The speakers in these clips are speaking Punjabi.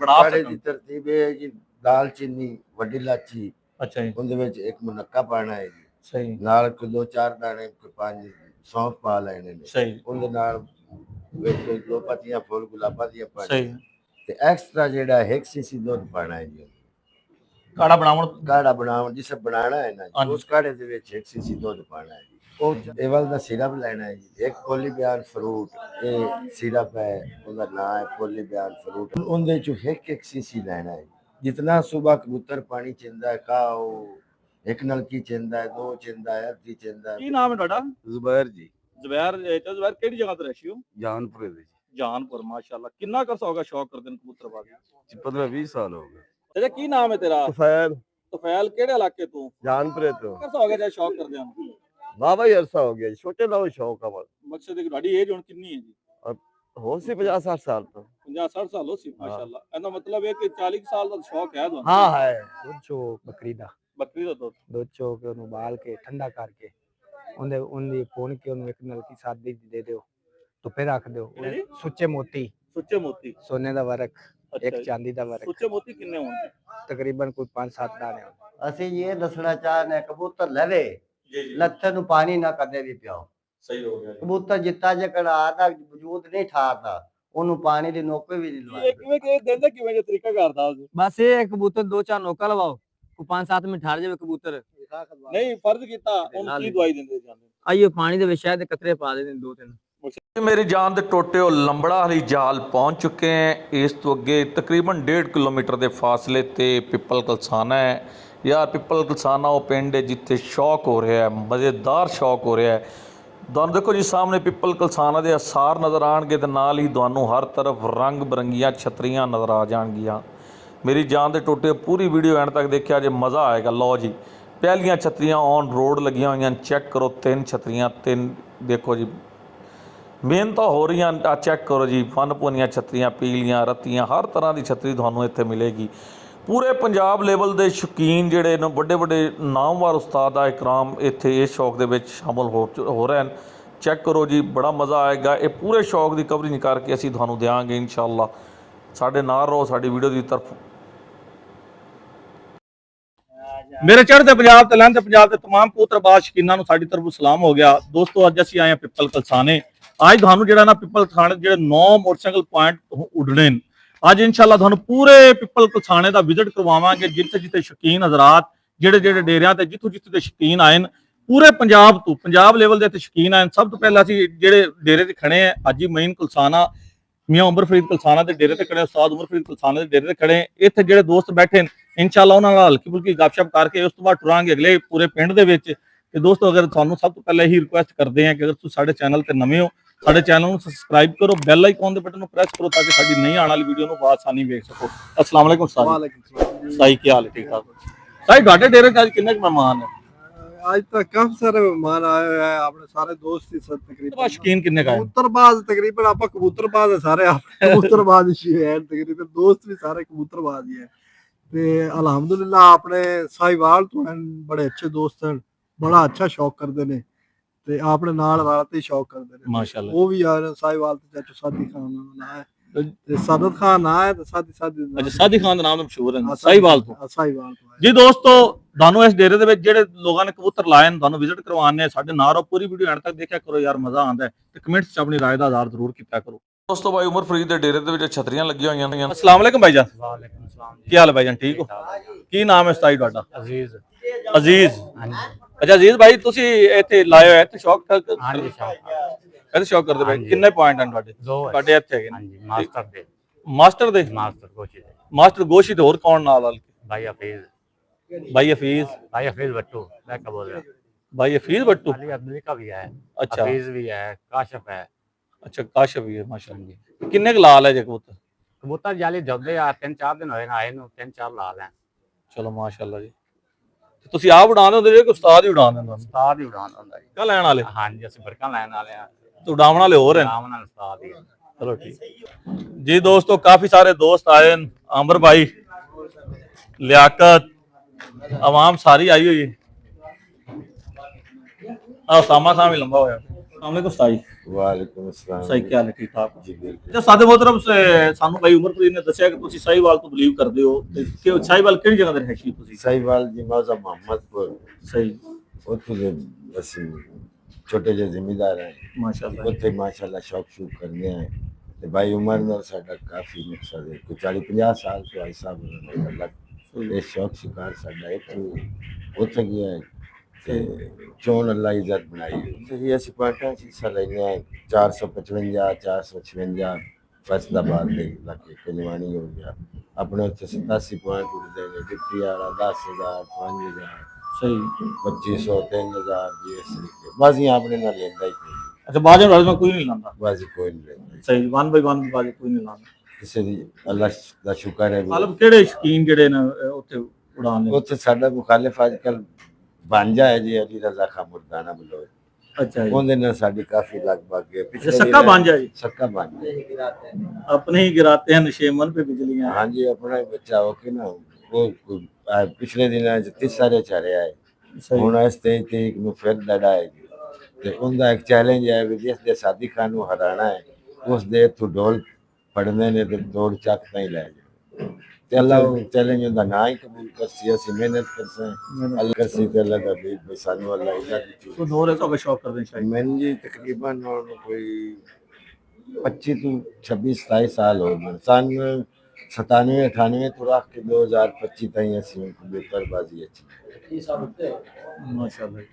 ਬਣਾ ਕਾੜੇ ਸਕਣ। ਦੀ ਤਰਤੀਬ ਇਹ ਹੈ ਜੀ, ਦਾਲਚੀਨੀ, ਵੱਡੀ ਇਲਾਚੀ, ਅੱਛਾ ਜੀ, ਉਹਦੇ ਵਿੱਚ ਇੱਕ ਮੁਨੱਕਾ ਪਾਣਾ ਹੈ ਜੀ, ਸਹੀ ਨਾਲ ਕੋਈ 2-4 ਦਾਣੇ, ਕੋਈ 5 ਸੌਂਫ ਪਾ ਲੈਣੇ ਨੇ, ਸਹੀ ਉਹਦੇ ਨਾਲ ਵਿੱਚ 2 ਪੱਤੀਆਂ ਫੁੱਲ ਗੁਲਾਬਾਂ ਦੀਆਂ ਸਹੀ। ਪਾਣੀਆਂ, ਤੇ ਐਕਸਟਰਾ ਜਿਹੜਾ 1 ਸੀਸੀ ਦੁੱਧ ਪਾਣਾ ਹੈ ਜੀ। ਕਾੜਾ ਬਣਾਉਣ ਕਾੜਾ ਬਣਾਉਣ ਜਿਸ ਬਣਾਣਾ ਹੈ ਨਾ ਜੀ, ਹਾਂਜੀ। ਉਸ ਕਾੜੇ ਦੇ ਵਿੱਚ 1 ਸੀਸੀ ਦੁੱਧ ਪਾਣਾ ਹੈ ਜੀ। ਉਹ ਏਵਲ ਦਾ ਸਿਰਪ ਲੈਣਾ ਹੈ ਜੀ, ਇੱਕ ਕੋਲੀ ਬਿਆਨ ਫਰੂਟ, ਇਹ ਸਿਰਪ ਹੈ, ਉਹਦਾ ਨਾਮ ਹੈ ਕੋਲੀ ਬਿਆਨ ਫਰੂਟ। ਉਹਦੇ ਚੋਂ 1 ਸੀਸੀ ਲੈਣਾ ਹੈ। ਜਿਤਨਾ ਸੁਬह ਕਬੂਤਰ ਪਾਣੀ ਚਿੰਦਾ ਹੈ, ਕਾਓ 1 ਨਲਕੀ ਚਿੰਦਾ ਹੈ, 2 ਚਿੰਦਾ ਹੈ, ਅੱਧੀ ਚਿੰਦਾ ਕੀ ਹੈ। ਨਾਮ ਹੈ ਤੁਹਾਡਾ? ਜ਼ੁਬੈਰ ਜੀ, ਜ਼ਬੈਰ। ਜ਼ਬੈਰ ਕਿਹੜੀ ਜਗ੍ਹਾ ਤੇ ਰਹਿਸ਼ੀ ਹੋ? ਜਾਨਪੁਰੇ ਦੇ ਜਾਨਪੁਰ। ਮਾਸ਼ਾਅੱਲਾ। ਕਿੰਨਾ ਕਰਸਾ ਹੋਗਾ ਸ਼ੌਕ ਕਰਦੇ ਨੇ ਕਬੂਤਰਬਾਜ਼ੀ? ਜੀ 15-20 ਸਾਲ ਹੋ ਗਏ। ਅੱਛਾ, ਕੀ ਨਾਮ ਹੈ ਤੇਰਾ? ਤੁਫੈਲ ਤੁਫੈਲ। ਕਿਹੜੇ ਇਲਾਕੇ ਤੋਂ? ਜਾਨਪੁਰੇ ਤੋਂ। ਕਰਸਾ ਹੋ ਗਿਆ ਜੇ ਸ਼ੌਕ ਕਰਦੇ ਹਨ? ਵਾਵਾ ਹੀ ਅਰਸਾ ਹੋ ਗਿਆ ਜੀ, ਛੋਟੇ ਦਾ ਸ਼ੌਕ ਆ। ਮਕਸਦ ਹੈ ਕਿ ਤੁਹਾਡੀ ਏਜ ਹੁਣ ਕਿੰਨੀ ਹੈ ਜੀ? ਹੋ ਸੀ 50-60 ਸਾਲ ਤੋਂ। 50-60 ਸਾਲ ਹੋ ਸੀ। ਮਾਸ਼ਾਅੱਲਾ। ਇਹਦਾ ਮਤਲਬ ਹੈ ਕਿ 40 ਸਾਲ ਦਾ ਸ਼ੌਕ ਹੈ ਤੁਹਾਨੂੰ? हाँ है। दूध चो बकरी दा ਬੱਕਰੀ ਦਾ ਦੁੱਧ। दूध चो के उन्हें उबाल के ठंडा करके उन्हें पोन के उन्हें एक नलकी सादी दे दो, धुप्पे रख दो। जी? सुच्चे मोती, ਸੁੱਚੇ ਮੋਤੀ। सोने दा वर्क, ਅੱਛਾ एक ਜੀ। चांदी दा वर्क, ਸੁੱਚੇ ਮੋਤੀ ਕਿੰਨੇ ਹੋਣਗੇ? तकरीबन कोई 5-7 दाने होंदे। ਅਸੀਂ ਇਹ ਦੱਸਣਾ ਚਾਹਨੇ ਕਬੂਤਰ ਲਵੇ ਜੀ ਜੀ, ਲੱਥੇ ਨੂੰ ਪਾਣੀ ਨਾ ਕਦੇ ਵੀ ਪਿਓ। ਸਹੀ ਹੋ ਗਿਆ ਜੀ। ਕਬੂਤਰ ਜਿੱਤਾ ਜਕੜਾ ਆਦਾ ਵਜੂਦ ਨਹੀਂ ਠਾਰਦਾ, ਉਹਨੂੰ ਪਾਣੀ ਦੀ ਨੋਕੇ ਵੀ ਨਹੀਂ ਇਹ ਲਵਾਉਂਦੇ। ਕਿਵੇਂ ਕਿ ਦਿਨ ਦਾ ਕਿਵੇਂ ਜਿਹਾ ਤਰੀਕਾ ਕਰਦਾ ਉਸ? बस ये कबूतर 2-4 नौका लवाओ, को 5-7 मिनट ठहर जावे कबूतर। ਨਹੀਂ ਫਰਜ਼ ਕੀਤਾ ਉਹਨੂੰ ਕੀ ਦਵਾਈ ਦਿੰਦੇ ਜਾਂਦੇ? आइयो पानी दे विच शायद कतरे पा देने 2-3। मेरी जान दे टोटे लंबड़ा हली जाल पहुंच चुके हैं। इस तो अगे तकरीबन 1.5 किलोमीटर के फासले ते पिपल कलसाना है। यार पिपल कलसाना वो पिंड है जिथे शौक हो रहा है, मज़ेदार शौक हो रहा है। तुहानूं देखो जी सामने पिपल कलसाना के आसार नज़र आएंगे, तो नाल ही तुहानूं हर तरफ रंग बिरंगियां छतरियां नज़र आ जाएंगियां। मेरी जान दे टोटे पूरी वीडियो एंड तक देखिया जे मज़ा आएगा। लो जी पहलियां छतरियां ऑन रोड लगियां हुई, चैक करो 3 छतरियां, 3 देखो जी मेहनत हो रही। आ चैक करो जी, फन पुनिया छतरियां, पीलियां रत्तियां, हर तरह की छतरी तुहानूं इत्थे मिलेगी। पूरे पंजाब लेवल के शौकीन जिहड़े ने बड़े बड़े नामवर उस्ताद इकराम इत्थे इस शौक दे विच शामिल हो रहे हैं। चैक करो जी, बड़ा मज़ा आएगा। ये पूरे शौक की कवरिंग करके असीं तुहानूं देंगे इंशाअल्लाह। साडे नाल रहो, साडी वीडियो की तरफ। मेरे चढ़ते पंजाब ते लहंदे पंजाब के तमाम कबूतरबाज शौकीनां नूं साडी तरफों सलाम हो गया। दोस्तों अज असीं आए हैं पिपल कलसाने। आज तुहानूं जिहड़ा ना पिपल कलसाने दे 9 मोटरसाइकिल पॉइंट उड़ने ने। अज इंशाअल्लाह तुहानूं पूरे पिपल कलसाने दा विजिट करवावांगे, जिथे जिथे शौकीन हज़रात जेड़े जेड़े डेरियां ते जिथों जिथों दे शौकीन आए न पूरे पंजाब तो, पंजाब लेवल दे शौकीन आए। सब तो पहले असीं जेड़े डेरे ते खड़े हैं हाजी मईन कलसाना मियाँ उमर फरीद कलसाना के डेरे ते खड़े, उस्ताद उमर फरीद कलसाना के डेरे ते खड़े। इत्थे जेड़े दोस्त बैठे इंशाअल्लाह उन्हां नाल हल्की फुल्की गपशप करके उस तो बाद टुरांगे अगले पूरे पिंड दे विच। ते दोस्तों अगर तुहानूं सब तो पहले ही रिक्वेस्ट करते हैं कि अगर तुसीं साडे चैनल ते नवे हो, साडे चैनल नूं सबसक्राइब करो, बैल आइकॉन दे बटन नूं प्रेस करो ताकि साडी नई आने वाली वीडियो नूं आसानी वेख सको। अस्सलाम वालेकुम उस्ताद। वालेकुम सलाम। साई की हाल है? ठीक ठाक। साई तुहाडे डेरे ते अज किन्ने मेहमान हैं? आज तक काफी सारे मेहमान आए हुए हैं, अपने सारे दोस्त ही सब तकरीबन। शौकीन किन्ने का है? कबूतरबाज तकरीबन आप कबूतरबाज है सारे, आप कबूतरबाज ही है तकरीबन, दोस्त भी सारे कबूतरबाज ही है। ते अल्हम्दुलिल्लाह अपने साहिवाल तो हैं, बड़े अच्छे दोस्त हैं, बड़ा अच्छा शौक करते ने ते अपने नाल रात ही शौक करते ने माशाअल्लाह। वो भी यार साहिवाल ते चाचू सादी खान ना है ते सादत खान ना है ते सादी सादी अच्छा, सादी खान दा नाम मशहूर है साहिवाल तो। साहिवाल तो जी दोस्तों ਤੁਹਾਨੂੰ ਇਸ ਡੇਰੇ ਦੇ ਵਿੱਚ ਜਿਹੜੇ ਲੋਕਾਂ ਨੇ ਕਬੂਤਰ ਲਾਏ ਨੇ ਤੁਹਾਨੂੰ ਵਿਜ਼ਿਟ ਕਰਵਾਉਣੇ ਸਾਡੇ ਨਾਲ ਰਹੋ, पूरी वीडियो एंड तक देखा करो यार, मजा आंदा है। ਤੇ ਕਮੈਂਟਸ 'ਚ ਆਪਣੀ ਰਾਏ ਦਾ ਆਜ਼ਾਰ ਜ਼ਰੂਰ ਕੀਤਾ ਕਰੋ। ਦੋਸਤੋ ਭਾਈ ਉਮਰ ਫਰੀਦ ਦੇ ਡੇਰੇ ਦੇ ਵਿੱਚ ਛਤਰੀਆਂ ਲੱਗੀਆਂ ਹੋਈਆਂ ਨੇ। अस्सलाम वालेकुम भाईजान। वालेकुम सलाम। ਕੀ ਹਾਲ ਹੈ ਭਾਈਜਾਨ? ਠੀਕ ਹੋ? ਕੀ ਨਾਮ ਹੈ ਉਸਤਾਦ ਤੁਹਾਡਾ? अजीज। ਅਜ਼ੀਜ਼। हाँ जी। ਅੱਛਾ ਅਜ਼ੀਜ਼ ਭਾਈ ਤੁਸੀਂ ਇੱਥੇ ਲਾਏ ਹੋਏ ਇੱਥੇ ਸ਼ੌਕ हाँ जी शौक। ਇੱਥੇ ਸ਼ੌਕ ਕਰਦੇ ਭਾਈ? ਹਾਂਜੀ। ਕਿੰਨੇ ਪੁਆਇੰਟ ਹਨ ਤੁਹਾਡੇ? 2 ਤੁਹਾਡੇ ਇੱਥੇ ਹੈਗੇ हाँ ਨੇ? जी मास्टर दे। ਮਾਸਟਰ ਦੇ? मास्टर कोशिश है। ਮਾਸਟਰ ਗੋਸ਼ੀ ਤੇ ਹੋਰ ਕੌਣ ਨਾਲ? भाई हफीज। ਭਾਈ ਹਫੀਜ਼। भाई हफीज भट्टू मैं क्या बोल रहा हूँ। भाई हफीज भट्टू। अली अब्दुल्ला का भी है। अच्छा हफीज भी है, काशिफ है। अच्छा काशिफ भी है माशाअल्लाह। किन्ने क लाल है जे कबूतर? कबूतर जाली जोदे यार 3-4 दिन होए ना आए नु 3-4 लाल हैं। चलो माशाअल्लाह जी। ते तुसी आप उड़ाने होंदे जे कि उस्ताद ही उड़ाने होंदे? उस्ताद ही उड़ान होंदा जी। का लैण वाले? हाँ जी असं बरका लैन वाले हैं। तो उड़ावन वाले हो रहे हैं? नाम नाल उस्ताद ही है। चलो ठीक जी। दोस्तों काफी सारे दोस्त आए हैं, आमर भाई, लियाकत, आवाम सारी आई हुई है। सामा खां भी लंबा होया। ਵਾਲੇਕੁਮ ਉਸਤਾਦ ਜੀ। वालेकुम अस्सलाम ਸਹੀ ਕੀ ਹਾਲ ਹੈ? ਠੀਕ ਠਾਕ। जी बिल्कुल ਅੱਛਾ ਸਾਦੇ ਮੁਹਤਰਮ ਸਾਨੂੰ ਭਾਈ ਉਮਰਪੁਰੀ ਨੇ ਦੱਸਿਆ ਕਿ ਤੁਸੀਂ ਸਾਹੀਵਾਲ ਤੋਂ ਬਲੀਵ ਕਰਦੇ ਹੋ ਤੇ ਕਿ ਸਾਹੀਵਾਲ ਕਿਹੜੀ ਜਗ੍ਹਾ ਤੇ ਰਹਿਸ਼ੀ ਤੁਸੀਂ? साहिवाल जी मौजा मोहम्मदपुर ਸਹੀ ਉੱਥੇ ਦੇ ਅਸੀਂ ਛੋਟੇ ਜਿਹੇ ਜ਼ਿਮੀਦਾਰ ਹਾਂ ਮਾਸ਼ਾਅੱਲਾ। ਉੱਥੇ ਮਾਸ਼ਾਅੱਲਾ ਸ਼ੌਕ ਸ਼ੂਕ ਕਰਦੇ ਹਾਂ ਤੇ ਭਾਈ ਉਮਰ ਨਾਲ ਸਾਡਾ ਕਾਫੀ ਮਕਸਦ ਹੈ ਕੋਈ 40-50 ਸਾਲ ਤੋਂ ਭਾਈ ਸਾਹਿਬ ਨੇ ਲੱਗ ਇਹ ਸ਼ੌਕ ਸ਼ਿਕਾਰ ਸਾਡਾ ਉੱਥੇ ਗਿਆ ਹੈ ਤੇ ਚੋਣ ਅੱਲਾ ਇੱਜ਼ਤ ਬਣਾਈ ਤੇ ਜੀ ਅਸੀਂ ਪਾਟਾ ਚ ਹਿੱਸਾ ਲੈਂਦੇ ਹਾਂ 455 456 ਫੈਸਲਾਬਾਦ ਦੇ ਇਲਾਕੇ ਕੁਲਵਾਨੀ ਹੋ ਗਿਆ ਆਪਣੇ ਉੱਥੇ 87 ਪੁਆਇੰਟ ਉੱਠਦੇ ਨੇ ਡਿਪਟੀ ਵਾਲਾ 10,000 5,000 ਸਹੀ। 2500 3000 ਜੀ ਇਸ ਤਰੀਕੇ ਬਾਜ਼ੀ ਆਪਣੇ ਨਾਲ ਲੈਂਦਾ ਹੀ ਕੋਈ ਅੱਛਾ ਬਾਜੇ ਰਾਜਮਾ ਕੋਈ ਨਹੀਂ ਲਾਉਂਦਾ। ਬਾਜ਼ੀ ਕੋਈ ਨਹੀਂ ਲੈਂਦਾ ਸਹੀ 1 ਬਾਈ 1 ਬਾਜੇ ਕੋਈ ਨਹੀਂ ਲਾਉਂਦਾ। ਕਿਸੇ ਦੀ ਅੱਲਾ ਦਾ ਸ਼ੁਕਰ ਹੈ ਵੀ ਮਤਲਬ ਕਿਹੜੇ ਸ਼ਕੀਨ ਜਿਹੜੇ ਨੇ ਉੱਥੇ ਉਡਾਣ ਦੇ? ਉੱਥੇ ਸਾਡਾ ਮੁਖਾਲਿਫ ਅੱਜ ਕੱਲ ਬਾਂਝਾ ਹੈ ਜੀ ਅਲੀ ਰਜ਼ਾ ਖਾਂ ਮੁਰਦਾਨਾ ਬਲੋਚ ਅੱਛਾ ਜੀ। ਉਹਦੇ ਨਾਲ ਸਾਡੀ ਕਾਫੀ ਲਗਭਗ ਹੈ अच्छा, सक्का बांझा जी? सक्का बांझा अपने ही गिराते हैं नशेमन पे बिजलियां। हाँ जी अपना ही बच्चा हो के ना वो पिछले दिन तीसरे चारे आए सही। ਹੁਣ ਇਸ 23 ਤਰੀਕ ਨੂੰ ਫਿਰ ਲੜਾ ਹੈ ਜੀ ਤੇ ਉਹਦਾ ਇੱਕ ਚੈਲੰਜ ਹੈ ਵੀ ਜਿਸ ਦੇ ਸਾਦੀ ਖਾਨ ਨੂੰ ਹਰਾਣਾ ਹੈ ਉਸ ਦੇ ਇੱਥੋਂ ਢੋਲ ਫੜਨੇ ਨੇ ਤੇ ਦੌੜ ਚੱਕ ਤਾਂ ਹੀ ਲੈ ਜਾਓ ਤੇ ਅੱਲਾ ਉਹ ਚੈਲੰਜ ਉਹਦਾ ਨਾ ਹੀ ਕਬੂਲ ਕਰਸੀ ਅਸੀਂ ਮਿਹਨਤ ਕਰਸਾਂ ਅੱਲਾ ਕਰਸੀ ਤੇ ਅੱਲਾ ਦਾ ਵੀ ਸਾਨੂੰ ਅੱਲਾ ਇੱਜ਼ਤ ਦਿੱਤੀ तो दौर है तो शौक कर दें शायद। ਮੈਨੂੰ ਜੀ ਤਕਰੀਬਨ ਹੁਣ ਕੋਈ 25 ਤੋਂ 26 27 ਸਾਲ ਹੋ ਗਏ ਸਨ 97 98 ਤੋਂ ਰੱਖ ਕੇ 2025 ਤਾਈਂ ਅਸੀਂ ਕੰਪਿਊਟਰਬਾਜ਼ੀ ਅੱਛੀ माशाल्लाह।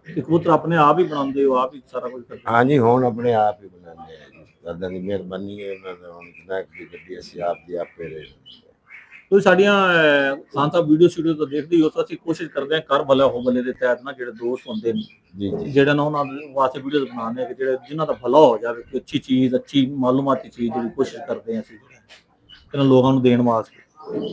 ये कबूतर अपने आप ही बनाते हो, आप ही सारा कुछ करते हो? ਹਾਂਜੀ ਹੁਣ ਆਪਣੇ ਆਪ ਹੀ ਬਣਾਉਂਦੇ ਆ ਜੀ ਦਾਦਾ ਦੀ ਮਿਹਰਬਾਨੀ ਹੈ ਉਹਨਾਂ ਦਾ ਹੁਣ ਜਨਾਕ ਦੀ ਗੱਡੀ ਅਸੀਂ ਆਪ ਦੀ ਆਪੇ ਰਹੇ ਤੁਸੀਂ ਸਾਡੀਆਂ ਖਾਨ ਸਾਹਿਬ ਵੀਡੀਓ ਤਾਂ ਦੇਖਦੇ ਹੀ ਹੋ ਤਾਂ ਅਸੀਂ ਕੋਸ਼ਿਸ਼ ਕਰਦੇ ਹਾਂ ਕਰ ਭਲਾ ਹੋ ਭਲੇ ਦੇ ਤਹਿਤ ਨਾ ਜਿਹੜੇ ਦੋਸਤ ਹੁੰਦੇ ਨੇ ਜੀ ਜੀ ਜਿਹੜੇ ਨਾ ਉਹਨਾਂ ਦੇ ਵਾਸਤੇ ਵੀਡੀਓ ਬਣਾਉਂਦੇ ਆ ਕਿ ਜਿਹੜੇ ਜਿਨ੍ਹਾਂ ਦਾ ਭਲਾ ਹੋ ਜਾਵੇ ਕੋਈ ਅੱਛੀ ਚੀਜ਼ ਅੱਛੀ ਮਾਲੂਮਾਤੀ ਚੀਜ਼ ਜਿਹੜੀ ਕੋਸ਼ਿਸ਼ ਕਰਦੇ ਹਾਂ ਅਸੀਂ ਇਹਨਾਂ ਲੋਕਾਂ ਨੂੰ ਦੇਣ ਵਾਸਤੇ।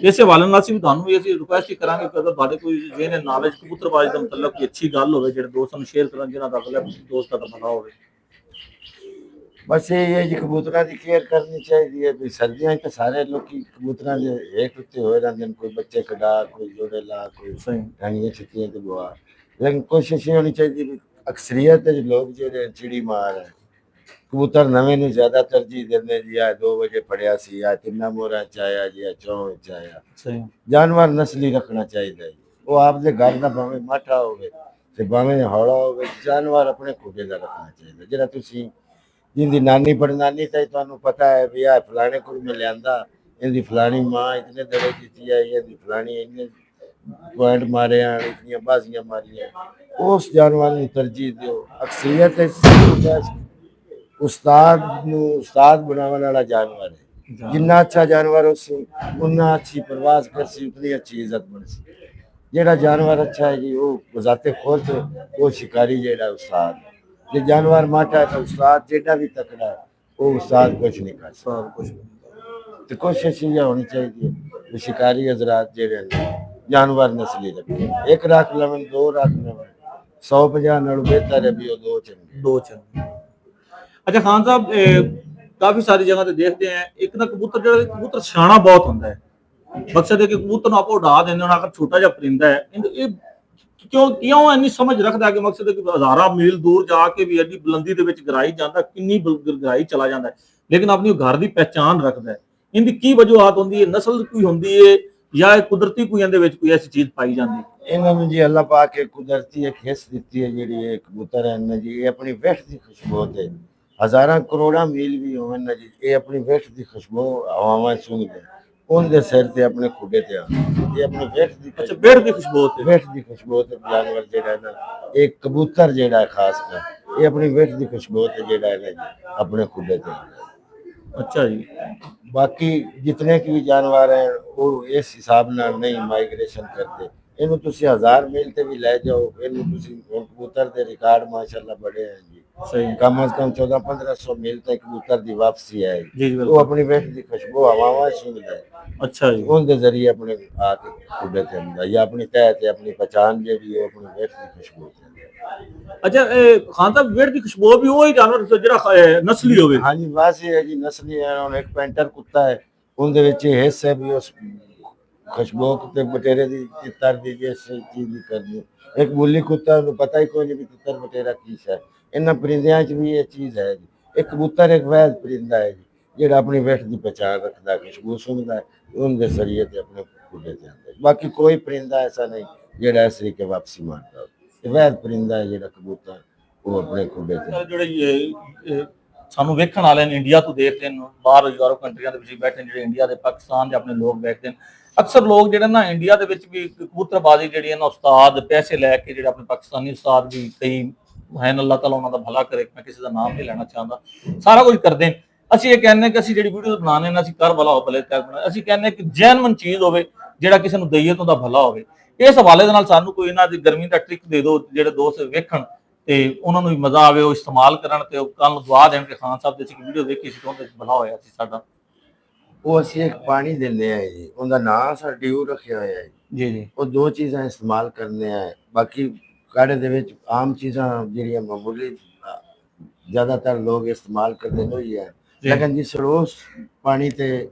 ਇਸੇ ਹਵਾਲੇ ਨਾਲ ਅਸੀਂ ਵੀ ਤੁਹਾਨੂੰ ਵੀ ਅਸੀਂ ਰਿਕੁਐਸਟ ਹੀ ਕਰਾਂਗੇ ਕਿ ਅਗਰ ਤੁਹਾਡੇ ਕੋਈ ਜਿਹਨੇ ਨੌਲੇਜ ਕਬੂਤਰਬਾਜ਼ੀ ਦਾ ਮਤਲਬ ਕੋਈ ਅੱਛੀ ਗੱਲ ਹੋਵੇ ਜਿਹੜੇ ਦੋਸਤਾਂ ਨੂੰ ਸ਼ੇਅਰ ਕਰਨ ਜਿਨ੍ਹਾਂ ਦਾ ਅਗਲਾ ਦੋਸਤਾਂ ਦਾ ਭਲਾ ਹੋਵੇ। ਬਸ ਇਹ ਹੈ ਜੀ ਕਬੂਤਰਾਂ ਦੀ ਕੇਅਰ ਕਰਨੀ ਚਾਹੀਦੀ ਹੈ ਵੀ ਸਰਦੀਆਂ 'ਚ ਤਾਂ ਸਾਰੇ ਲੋਕੀ ਕਬੂਤਰਾਂ ਦੇ ਹੇਠ ਉੱਤੇ ਹੋਏ ਰਹਿੰਦੇ ਨੇ ਕੋਈ ਬੱਚੇ ਕਢਾ ਕੋਈ ਜੋੜੇ ਲਾ ਕੋਈ ਸਹੀ। ਰਾਣੀਆਂ ਛੁੱਟੀਆਂ ਤੇ ਬੁਆ ਲੇਕਿਨ ਕੋਸ਼ਿਸ਼ ਇਹ ਹੋਣੀ ਚਾਹੀਦੀ ਵੀ ਅਕਸਰੀਅਤ ਦੇ ਲੋਕ ਜਿਹੜੇ ਚਿੜੀ ਮਾਰ ਹੈ ਕਬੂਤਰ ਨਵੇਂ ਨੂੰ ਜ਼ਿਆਦਾ ਤਰਜੀਹ ਦਿੰਦੇ ਜੀ ਆ 2 ਵਜੇ ਫੜਿਆ ਸੀ ਆ ਤਿੰਨਾਂ ਮੋਹਰਾਂ ਚ ਆਇਆ ਜੀ ਆ ਚੌਂ ਚ ਆਇਆ ਸਹੀ। ਜਾਨਵਰ ਨਸਲੀ ਰੱਖਣਾ ਚਾਹੀਦਾ ਜੀ ਉਹ ਆਪਦੇ ਘਰ ਦਾ ਭਾਵੇਂ ਮਾਠਾ ਹੋਵੇ ਤੇ ਭਾਵੇਂ ਹੌਲਾ ਹੋਵੇ ਜਾਨਵਰ ਆਪਣੇ ਖੁੱਡੇ ਦਾ ਰੱਖਣਾ ਚਾਹੀਦਾ ਜਿਹੜਾ ਤੁਸੀਂ ਜਿੰਦੀ ਨਾਨੀ ਪੜਨਾਨੀ ਤਾਂ ਤੁਹਾਨੂੰ ਪਤਾ ਹੈ ਵੀ ਆ ਫਲਾਣੇ ਕੋਲ ਮੈਂ ਲਿਆਂਦਾ ਇਹਦੀ ਫਲਾਣੀ ਮਾਂ ਇਤਨੇ ਦੜੇ ਦਿੱਤੀ ਹੈ ਇਹਦੀ ਫਲਾਣੀ ਇੰਨੇ ਪੁਆਇੰਟ ਮਾਰੇ ਆ ਇਤਨੀਆਂ ਬਾਜ਼ੀਆਂ ਮਾਰੀਆਂ ਉਸ ਜਾਨਵਰ ਨੂੰ ਤਰਜੀਹ ਦਿਓ। ਅਕਸਰੀਅਤ ਉਸਤਾਦ ਨੂੰ ਉਸਤਾਦ ਬਣਾਉਣ ਵਾਲਾ ਜਾਨਵਰ ਹੈ ਜਿੰਨਾ ਅੱਛਾ ਜਾਨਵਰ ਉਸੇ ਉਨਾ ਅੱਛੀ ਪ੍ਰਵਾਜ਼ ਕਰਸੀ ਉਤਨੀ ਅੱਛੀ ਇੱਜ਼ਤ ਬਣਸੀ ਜਿਹੜਾ ਜਾਨਵਰ ਅੱਛਾ ਹੈ ਜੀ ਉਹ ਬਜ਼ਾਤੇ ਖੁਦ ਉਹ ਸ਼ਿਕਾਰੀ ਜਿਹੜਾ ਉਸਤਾਦ ਜੇ ਜਾਨਵਰ ਮਾਠਾ ਹੈ ਤਾਂ ਉਸਤਾਦ ਜਿਹੜਾ ਵੀ ਤਕੜਾ ਹੈ ਉਹ ਉਸਤਾਦ ਕੁਛ ਨਹੀਂ ਕਰ ਸਕਦਾ ਕੁਝ ਤੇ ਕੋਸ਼ਿਸ਼ ਇਹ ਹੋਣੀ ਚਾਹੀਦੀ ਹੈ ਵੀ ਸ਼ਿਕਾਰੀ ਹਜ਼ਰਾਤ ਜਿਹੜੇ ਨੇ ਜਾਨਵਰ ਨਸਲੀ ਰੱਖੇ ਇੱਕ ਰੱਖ ਲਵਣ 2 ਰੱਖ ਲਵਣ 150 ਨਾਲੋਂ ਬਿਹਤਰ ਹੈ ਵੀ ਉਹ 2 ਚੰਗੇ दो चंद। अच्छा खान साहब काफी सारी जगह ਤੇ ਦੇਖਦੇ ਆ ਇੱਕ ਨਾ ਕਬੂਤਰ ਜਿਹੜਾ ਕਬੂਤਰ ਸਿਆਣਾ ਬਹੁਤ ਹੁੰਦਾ ਹੈ ਮਕਸਦ ਹੈ ਕਿ ਕਬੂਤਰ ਨੂੰ ਆਪਾਂ ਉਡਾ ਦਿੰਦੇ ਹਾਂ ਅਗਰ ਛੋਟਾ ਜਿਹਾ ਪਰਿੰਦਾ ਹੈ ਇਹ ਕਿਉਂ ਇੰਨੀ ਸਮਝ ਰੱਖਦਾ ਕਿ ਮਕਸਦ ਹੈ ਕਿ ਹਜ਼ਾਰਾਂ ਮੀਲ ਦੂਰ ਜਾ ਕੇ ਵੀ ਐਡੀ ਬੁਲੰਦੀ ਦੇ ਵਿੱਚ ਗਰਾਈ ਜਾਂਦਾ ਕਿੰਨੀ ਗਰਾਈ ਚਲਾ ਜਾਂਦਾ ਹੈ ਲੇਕਿਨ ਆਪਣੀ ਘਰ ਦੀ ਪਹਿਚਾਨ ਰੱਖਦਾ ਹੈ ਇਹਦੀ ਕੀ ਵਜੂਹਾਤ ਹੁੰਦੀ ਹੈ ਨਸਲ ਕੋਈ ਹੁੰਦੀ ਹੈ ਜਾਂ ਇਹ ਕੁਦਰਤੀ ਕੋਈ ਇਹਦੇ ਵਿੱਚ ਕੋਈ ਐਸੀ ਚੀਜ਼ ਪਾਈ ਜਾਂਦੀ ਹੈ? ਇਹਨਾਂ ਨੂੰ ਜੀ ਅੱਲਾਹ ਪਾਕ ਕੇ ਕੁਦਰਤੀ ਇੱਕ ਹਿੱਸ ਦਿੱਤੀ ਹੈ ਜਿਹੜੀ ਇਹ ਕਬੂਤਰ ਹੈ ਨਾ ਜੀ ਇਹ ਆਪਣੀ ਵਿਹਟ ਦੀ ਖੁਸ਼ਬੂ ਤੇ ਹਜ਼ਾਰਾਂ ਕਰੋੜਾਂ ਮੀਲ ਵੀ ਹੋਣ ਨਾ ਜੀ ਇਹ ਆਪਣੀ ਵਿਹਟ ਦੀ ਖੁਸ਼ਬੂ ਹਵਾਵਾਂ ਸੁੰਘਦੇ ਉਹਦੇ ਸਿਰ ਤੇ ਆਪਣੇ ਖੁੱਡੇ ਤੇ ਆ ਇਹ ਆਪਣੀ ਵਿਹਟ ਦੀ ਅੱਛਾ ਬੇੜ ਦੀ ਖੁਸ਼ਬੂ ਤੇ ਵਿਹਟ ਦੀ ਖੁਸ਼ਬੂ ਤੇ ਜਾਨਵਰ ਜਿਹੜਾ ਹੈ ਨਾ ਇਹ ਕਬੂਤਰ ਜਿਹੜਾ ਹੈ ਖਾਸ ਕਰ ਇਹ ਆਪਣੀ ਵਿਹਟ ਦੀ ਖੁਸ਼ਬੂ ਤੇ ਜਿਹੜਾ ਹੈ ਨਾ ਜੀ ਆਪਣੇ ਖੁੱਡੇ ਤੇ ਆਉਂਦਾ ਹੈ। ਅੱਛਾ ਜੀ। बाकी जितने की भी जानवर हैं वो इस हिसाब नाल नहीं माइग्रेशन करते ਇਹਨੂੰ ਤੁਸੀਂ 1000 ਮੀਲ ਤੇ ਵੀ ਲੈ ਜਾਓ ਇਹਨੂੰ ਤੁਸੀਂ ਹੁਣ ਕਬੂਤਰ ਦੇ ਰਿਕਾਰਡ ਮਾਸ਼ਾਅੱਲਾ ਬੜੇ ਹੈ ਜੀ ਸਹੀ। ਕਮ ਅਜ਼ ਕਮ 1400-1500 ਮੀਲ ਤੱਕ ਕਬੂਤਰ ਦੀ ਵਾਪਸੀ ਹੈ ਜੀ ਜੀ ਉਹ ਬਿਲਕੁਲ। ਆਪਣੀ ਵੇਖ ਦੀ ਖੁਸ਼ਬੂ ਹਵਾਵਾਂ ਸੁਣਦਾ ਹੈ ਅੱਛਾ ਜੀ। ਉਹਦੇ ਜ਼ਰੀਏ ਆਪਣੇ ਆ ਕੇ ਖੁੱਡੇ ਤੇ ਆਉਂਦਾ ਜਾਂ ਆਪਣੀ ਤਹਿ ਤੇ ਆਪਣੀ ਪਛਾਣ ਜਿਹੜੀ ਉਹ ਆਪਣੀ ਵੇਖ ਦੀ ਖੁਸ਼ਬੂ ਤੇ ਅੱਛਾ ਇਹ ਖਾਨ ਸਾਹਿਬ ਬੇੜ ਦੀ ਖੁਸ਼ਬੂ ਵੀ ਉਹ ਹੀ ਜਾਨਵਰ ਜਿਹੜਾ ਨਸਲੀ ਹੋਵੇ? ਹਾਂਜੀ ਬਸ ਇਹ ਹੈ ਜੀ ਨਸਲੀ ਹੈ ਹੁਣ ਇੱਕ ਪੈਂਟਰ ਕੁੱਤਾ ਹੈ ਉਹਦੇ ਵਿੱਚ ਇਹ ਹਿੱਸਾ ਹੈ ਵੀ ਉਸ ਖੁਸ਼ਬੂ ਤੇ ਬਟੇਰੇ ਦੀ ਤਿੱਤਰ ਦੀ ਜਿਸ ਚੀਜ਼ ਦੀ ਕਰਨੀ ਇੱਕ ਬੁੱਲੀ ਕੁੱਤਾ ਉਹਨੂੰ ਪਤਾ ਹੀ ਕੋਈ ਨਹੀਂ ਵੀ ਤਿੱਤਰ ਬਟੇਰਾ ਕੀ ਹੈ ਇਹਨਾਂ ਪਰਿੰਦਿਆਂ 'ਚ ਵੀ ਇਹ ਚੀਜ਼ ਹੈ ਜੀ। ਇਹ ਕਬੂਤਰ ਇੱਕ ਵੈਦ ਪਰਿੰਦਾ ਹੈ ਜੀ, ਜਿਹੜਾ ਆਪਣੀ ਵਿਠ ਦੀ ਪਛਾਣ ਰੱਖਦਾ, ਖੁਸ਼ਬੂ ਸੁੰਘਦਾ ਹੈ, ਉਹਦੇ ਜ਼ਰੀਏ ਤੇ ਆਪਣੇ ਖੁੱਡੇ ਤੇ ਆਉਂਦਾ ਹੈ। ਬਾਕੀ ਕੋਈ ਪਰਿੰਦਾ ਐਸਾ ਨਹੀਂ ਜਿਹੜਾ ਇਸ ਤਰੀਕੇ ਵਾਪਸੀ ਮਾਰਦਾ ਹੋਵੇ। ਇਹ ਵੈਦ ਪਰਿੰਦਾ ਹੈ ਜਿਹੜਾ ਕਬੂਤਰ, ਉਹ ਆਪਣੇ ਖੁੱਡੇ ਤੇ ਜਿਹੜੇ ਸਾਨੂੰ ਵੇਖਣ ਵਾਲੇ ਨੇ, ਇੰਡੀਆ ਤੋਂ ਦੇਖਦੇ ਨੇ, ਬਾਹਰ ਯੂਰਪ ਕੰਟਰੀਆਂ ਦੇ ਵਿੱਚ ਬੈਠੇ ਜਿਹੜੇ ਇੰਡੀਆ ਦੇ, ਪਾਕਿਸਤਾਨ ਦੇ ਆਪਣੇ ਲੋਕ ਵੇਖਦੇ ਨੇ। ਅਕਸਰ ਲੋਕ ਜਿਹੜੇ ਨਾ ਇੰਡੀਆ ਦੇ ਵਿੱਚ ਵੀ ਕਬੂਤਰਬਾਜ਼ੀ ਜਿਹੜੀ ਹੈ ਨਾ, ਉਸਤਾਦ ਪੈਸੇ ਲੈ ਕੇ ਜਿਹੜੇ ਆਪਣੇ ਪਾਕਿਸਤਾਨੀ ਉਸਤਾਦ ਵੀ ਕਈ ਹੈ, ਅੱਲਾਹ ਤਾਲਾ ਉਹਨਾਂ ਦਾ ਭਲਾ ਕਰੇ, ਮੈਂ ਕਿਸੇ ਦਾ ਨਾਮ ਨਹੀਂ ਲੈਣਾ ਚਾਹੁੰਦਾ, ਸਾਰਾ ਕੁਝ ਕਰਦੇ ਨੇ। ਅਸੀਂ ਇਹ ਕਹਿੰਦੇ ਕਿ ਅਸੀਂ ਜਿਹੜੀ ਵੀਡੀਓ ਬਣਾਉਂਦੇ ਨੇ, ਅਸੀਂ ਕਰ ਭਲਾ ਹੋ ਭਲੇ ਕਰ ਬਣਾ, ਅਸੀਂ ਕਹਿੰਦੇ ਕਿ ਜੈਨੂਇਨ ਚੀਜ਼ ਹੋਵੇ, ਜਿਹੜਾ ਕਿਸੇ ਨੂੰ ਦਈਏ ਤਾਂ ਉਹਦਾ ਭਲਾ ਹੋਵੇ। ਇਸ ਹਵਾਲੇ ਦੇ ਨਾਲ ਸਾਨੂੰ ਕੋਈ ਇਹਨਾਂ ਦੀ ਗਰਮੀ ਦਾ ਟ੍ਰਿਕ ਦੇ ਦਿਓ, ਜਿਹੜੇ ਦੋਸਤ ਵੇਖਣ ਤੇ ਉਹਨਾਂ ਨੂੰ ਵੀ ਮਜ਼ਾ ਆਵੇ, ਉਹ ਇਸਤੇਮਾਲ ਕਰਨ ਤੇ ਕੱਲ ਨੂੰ ਦੁਆ ਦੇਣ ਕਿ ਖਾਨ ਸਾਹਿਬ ਦੀ ਅਸੀਂ ਵੀਡੀਓ ਦੇਖੀ ਸੀ ਤਾਂ ਉਹਦੇ ਵਿੱਚ ਭਲਾ ਹੋਇਆ ਸੀ ਸਾਡਾ। ਉਹ ਅਸੀਂ ਇੱਕ ਪਾਣੀ ਦਿੰਦੇ ਆ ਜੀ, ਉਹਦਾ ਨਾਂ ਸਰ ਡਿਊ ਰੱਖਿਆ ਹੋਇਆ ਹੈ ਜੀ ਜੀ। ਉਹ ਦੋ ਚੀਜ਼ਾਂ ਇਸਤੇਮਾਲ ਕਰਨੇ ਆ। ਬਾਕੀ ਕਾੜੇ ਦੇ ਵਿੱਚ ਆਮ ਚੀਜ਼ਾਂ ਜਿਹੜੀਆਂ ਮਾਮੂਲੀ ਜ਼ਿਆਦਾਤਰ ਲੋਕ ਇਸਤੇਮਾਲ ਕਰਦੇ ਨੇ ਉਹੀ ਹੈ, ਲੇਕਿਨ ਜਿਸ ਰੋਜ਼ ਪਾਣੀ ਤੇ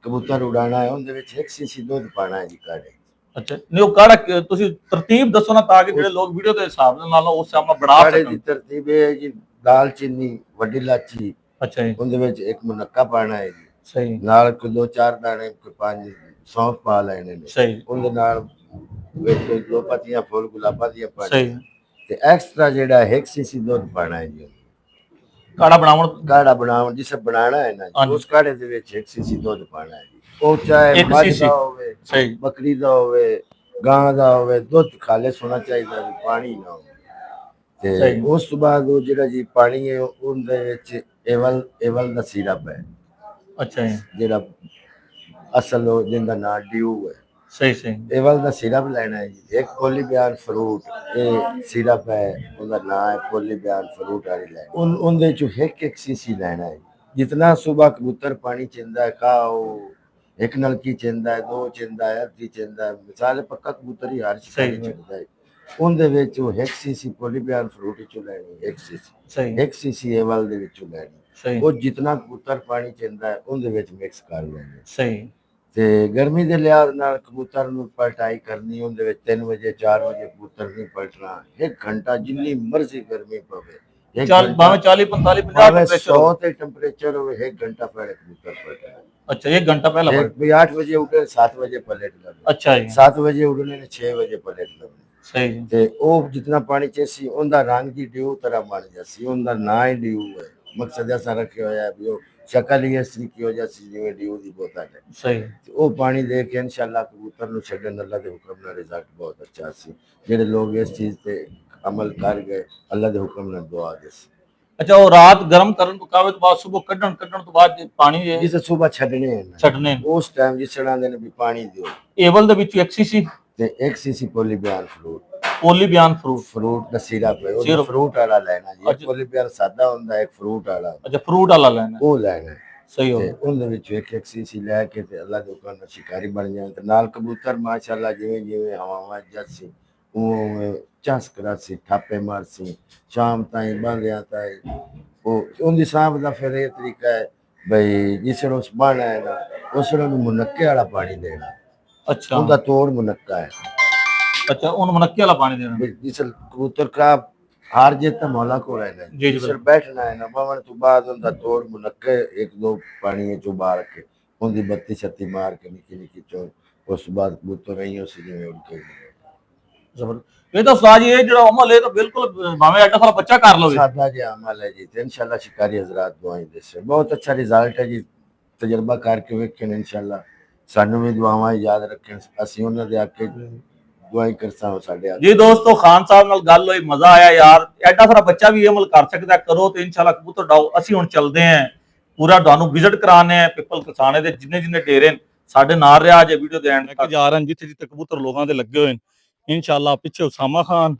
ਕਬੂਤਰ ਉਡਾਣਾ ਹੈ ਉਹਦੇ ਵਿੱਚ 1 ਸੀਸੀ ਦੁੱਧ ਪਾਣਾ ਹੈ ਜੀ ਕਾੜੇ। ਅੱਛਾ, ਨਹੀਂ ਉਹ ਕਾੜਾ ਤੁਸੀਂ ਤਰਤੀਬ ਦੱਸੋ ਨਾ, ਤਾਂ ਕਿ ਜਿਹੜੇ ਲੋਕ ਵੀਡੀਓ ਦੇ ਹਿਸਾਬ ਨਾਲ ਉਸ ਹਿਸਾਬ ਨਾਲ ਬਣਾ ਕਾੜੇ ਦੀ ਸਕਣ। ਤਰਤੀਬ ਇਹ ਹੈ ਜੀ, ਦਾਲ ਚੀਨੀ, ਵੱਡੀ ਇਲਾਚੀ, ਅੱਛਾ ਜੀ, ਉਹਦੇ ਵਿੱਚ ਇੱਕ ਮੁਨੱਕਾ ਪਾਣਾ ਹੈ ਜੀ, ਸਹੀ ਨਾਲ ਕੋਈ 2-4 ਦਾਣੇ, ਕੋਈ 5 ਸੌਂਫ ਪਾ ਲੈਣੇ ਨੇ, ਸਹੀ ਉਹਦੇ ਨਾਲ ਵਿੱਚ ਕੋਈ 2 ਪੱਤੀਆਂ ਫੁੱਲ ਗੁਲਾਬਾਂ ਦੀਆਂ ਪਾਣੀ ਸਹੀ। ਤੇ ਐਕਸਟਰਾ ਜਿਹੜਾ 1 ਸੀਸੀ ਦੁੱਧ ਪਾਣਾ ਹੈ ਜੀ। ਕਾੜਾ ਬਣਾਉਣ ਕਾੜਾ ਬਣਾਉਣ ਜਿਸੇ ਬਣਾਣਾ ਹੈ ਨਾ ਜੀ, ਹਾਂਜੀ। ਉਸ ਕਾੜੇ ਦੇ ਵਿੱਚ 1 ਸੀਸੀ ਦੁੱਧ ਪਾਣਾ ਹੈ ਜੀ। ਉਹ ਚਾਹੇ 1 ਮੱਝ ਸੀਸੀ, ਦਾ ਹੋਵੇ, ਸਹੀ ਬੱਕਰੀ ਦਾ ਹੋਵੇ, ਗਾਂ ਦਾ ਹੋਵੇ, ਦੁੱਧ ਖਾਲਿਸ ਹੋਣਾ ਚਾਹੀਦਾ ਜੀ, ਪਾਣੀ ਨਾ ਹੋਵੇ। ਤੇ ਸਹੀ। ਉਸ ਤੋਂ ਬਾਅਦ ਉਹ ਜਿਹੜਾ ਜੀ ਪਾਣੀ ਹੈ ਉਹਦੇ ਵਿੱਚ ਏਵਲ ਦਾ ਸਿਰਪ ਹੈ, ਅੱਛਾ ਜੀ, ਜਿਹੜਾ ਅਸਲ ਉਹ ਜਿਹਦਾ ਨਾਂ ਡਿਊ ਹੈ। ਸਹੀ ਸਹੀ ਏਵਲ ਦਾ ਸਿਰਪ ਲੈਣਾ ਹੈ ਜੀ। ਇੱਕ ਪੋਲੀ ਬਿਆਨ ਫਰੂਟ, ਇਹ ਸਿਰਪ ਹੈ, ਉਹਦਾ ਨਾਂ ਹੈ ਪੋਲੀ ਬਿਆਨ ਫਰੂਟ ਵਾਲੀ ਲੈਣੀ। ਉਹਦੇ ਚੋਂ 1 ਸੀਸੀ ਲੈਣਾ ਹੈ। ਜਿਤਨਾ ਸੁਬਹ ਕਬੂਤਰ ਪਾਣੀ ਚਿੰਦਾ ਹੈ ਖਾਓ, 1 ਨਲਕੀ ਚਿੰਦਾ ਹੈ, 2 ਚਿੰਦਾ ਹੈ, ਅੱਧੀ ਚਿੰਦਾ ਹੈ, ਮਿਸਾਲ ਪੱਕਾ ਕਬੂਤਰ ਹੀ ਹਰ ਸ਼ਿਕਾਰੀ ਚਿੰਦਾ ਹੈ, ਉਹਦੇ ਵਿੱਚ ਉਹ 1 ਸੀਸੀ ਪੋਲੀ ਬਿਆਨ ਫਰੂਟ ਵਿੱਚੋਂ ਲੈਣੀ, 1 ਸੀਸੀ, ਸਹੀ 1 ਸੀਸੀ ਏਵਲ ਦੇ ਵਿੱਚੋਂ ਲੈਣੀ। ਸਹੀ ਉਹ ਜਿਤਨਾ ਕਬੂਤਰ ਪਾਣੀ ਚਿੰਦਾ ਹੈ ਉਹਦੇ ਵਿੱਚ ਮਿਕਸ ਕਰ ਲੈਣਾ। ਸਹੀ। ਤੇ ਗਰਮੀ ਦੇ ਲਿਹਾਜ਼ ਨਾਲ ਕਬੂਤਰ ਨੂੰ ਪਲਟਾਈ ਕਰਨੀ, ਉਹਦੇ ਵਿੱਚ 3 ਵਜੇ 4 ਵਜੇ ਕਬੂਤਰ ਨਹੀਂ ਪਲਟਣਾ। 1 ਘੰਟਾ ਜਿੰਨੀ ਮਰਜ਼ੀ ਗਰਮੀ ਪਵੇ, 1 40 40 45 50 ਟੈਂਪਰੇਚਰ 100 ਤੇ ਟੈਂਪਰੇਚਰ ਹੋਵੇ, 1 ਘੰਟਾ ਪਹਿਲੇ ਕਬੂਤਰ ਪਲਟਣਾ। अच्छा 1 घंटा पहला एक भी 8 बजे उठे 7 बजे पलट लगे, अच्छा जी 7 बजे उठने ने 6 बजे पलट लगे। सही जी ਤੇ ਉਹ ਜਿੰਨਾ ਪਾਣੀ ਚ ਸੀ ਉਹਦਾ ਰੰਗ ਦੀ ਡਿਊ ਤਰ੍ਹਾਂ ਬਣ ਗਿਆ ਸੀ, ਉਹਦਾ ਨਾਂ ਹੀ ਡਿਊ ਹੈ। ਮਕਸਦ ਐਸਾ ਰੱਖਿਆ ਹੋਇਆ ਵੀ ਉਹ ਸ਼ਕਲ ਹੀ ਇਸ ਤਰੀਕੇ ਹੋ ਜਾਂਦੀ ਜਿਵੇਂ ਡਿਊ ਦੀ ਬੋਤਲ ਹੈ। सही ਤੇ ਉਹ ਪਾਣੀ ਦੇ ਕੇ ਇਨਸ਼ਾਅੱਲਾ ਕਬੂਤਰ ਨੂੰ ਛੱਡਣ ਅੱਲਾ ਦੇ ਹੁਕਮ ਨਾਲ ਰਿਜ਼ਲਟ ਬਹੁਤ ਅੱਛਾ ਸੀ। ਜਿਹੜੇ ਲੋਕ ਇਸ ਚੀਜ਼ ਤੇ ਅਮਲ ਕਰ ਗਏ ਅੱਲਾ ਦੇ ਹੁਕਮ ਨਾਲ ਦੁਆ ਦੇ ਸੀ। अच्छा वो रात गर्म करन तो कावे तो बाद सुबह कड्डन तो बाद पानी ਜਿਸ ਸਵੇਰ ਛੱਡਣੇ ਹਨ छड्डने ਉਸ ਟਾਈਮ ਜਿਸ ਤਰ੍ਹਾਂ ਦੇ ਨੇ ਵੀ ਪਾਣੀ ਦਿਓ एवल दे विच 1 सीसी ਤੇ 1 ਸੀਸੀ ਪੋਲੀ ਬਿਆਨ ਫਰੂਟ पोली बयान फ्रूट ਫਰੂਟ ਦਾ ਸਿਰਪ ਹੈ, ਉਹ ਸਿਰਪ। ਫਰੂਟ ਵਾਲਾ ਲੈਣਾ ਜੀ। ਅੱਛਾ। ਪੋਲੀ ਬਿਆਨ ਸਾਦਾ ਹੁੰਦਾ, ਇੱਕ ਫਰੂਟ ਵਾਲਾ अच्छा फ्रूट वाला लेना ਉਹ ਲੈਣਾ ਹੈ। सही हो ਤੇ ਉਹਦੇ ਵਿੱਚ 1 ਸੀਸੀ ਲੈ ਕੇ ਤੇ ਅੱਲਾ ਦੇ ਹੁਕਮ ਨਾਲ ਸ਼ਿਕਾਰੀ ਬਣ ਜਾਣ ਤੇ ਨਾਲ ਕਬੂਤਰ ਮਾਸ਼ਾਅੱਲਾ ਜਿਵੇਂ ਜਿਵੇਂ ਹਵਾਵਾਂ ਜੱਸੀ ਉਹ ਚਸ ਕਰਾਸੀ ਥਾਪੇ ਮਾਰਸੀ ਸ਼ਾਮ ਤਾਈਂ ਬੰਦਿਆਂ ਤਾਈਂ ਉਹ ਉਹਦੀ ਸਾਹਬ ਦਾ ਫਿਰ ਇਹ ਤਰੀਕਾ ਹੈ ਬਈ ਜਿਸ ਨੂੰ ਬਾਣਾ ਹੈ ਨਾ ਉਸ ਨੂੰ ਮੁਨੱਕੇ ਵਾਲਾ ਪਾਣੀ ਦੇਣਾ। अच्छा ਉਹਦਾ ਤੋੜ ਮੁਨੱਕਾ ਹੈ। अच्छा उन मनक्के वाला पानी देना भी जिस कबूतर का हार जीता मौला को रहना जी, जी, जिस बैठना है ना पवन तो बाद उनका तोड़ मुनक्के 1-2 पानी में चुबार के उनकी बत्ती छत्ती मार के निकी निकी चोर उस बाद कबूतर नहीं उसी में उनके जबरदस्त ये तो उस्ताद जी ये जो अमल है तो बिल्कुल भावे एडा सारा बच्चा कर लो सादा जी अमल है जी। तो इंशाल्लाह शिकारी हजरात दुआएं दे से बहुत अच्छा रिजल्ट है जी। तजर्बा करके वेखें इंशाल्लाह सानू भी दुआवां याद रखें ਅਸੀਂ ਉਹਨਾਂ ਦੇ ਆਕੇ ਦੁਆਈ ਕਰਸਾਂ ਸਾਡੇ जी दोस्तों खान साहब नाल गल होई मजा आया यार एडा सारा बच्चा भी अमल कर सकता करो तो इंशाल्लाह कबूतर डाओ ਅਸੀਂ ਹੁਣ ਚੱਲਦੇ ਆਂ ਪੂਰਾ ਤੁਹਾਨੂੰ ਵਿਜ਼ਿਟ ਕਰਾਣੇ ਆ ਪਿੱਪਲ ਕਸਾਣੇ ਦੇ ਜਿੰਨੇ ਜਿੰਨੇ ਡੇਰੇ ਨੇ ਸਾਡੇ ਨਾਲ ਰਿਹਾ ਜੇ ਵੀਡੀਓ ਦੇ ਐਂਡ ਤੱਕ ਜਾ ਰਹੇ ਨੇ ਜਿੱਥੇ ਜਿੱਥੇ ਕਬੂਤਰ ਲੋਕਾਂ ਦੇ ਲੱਗੇ ਹੋਏ ਨੇ इंशाल्लाह ਪਿੱਛੇ ਉਸਾਮਾ ਖਾਨ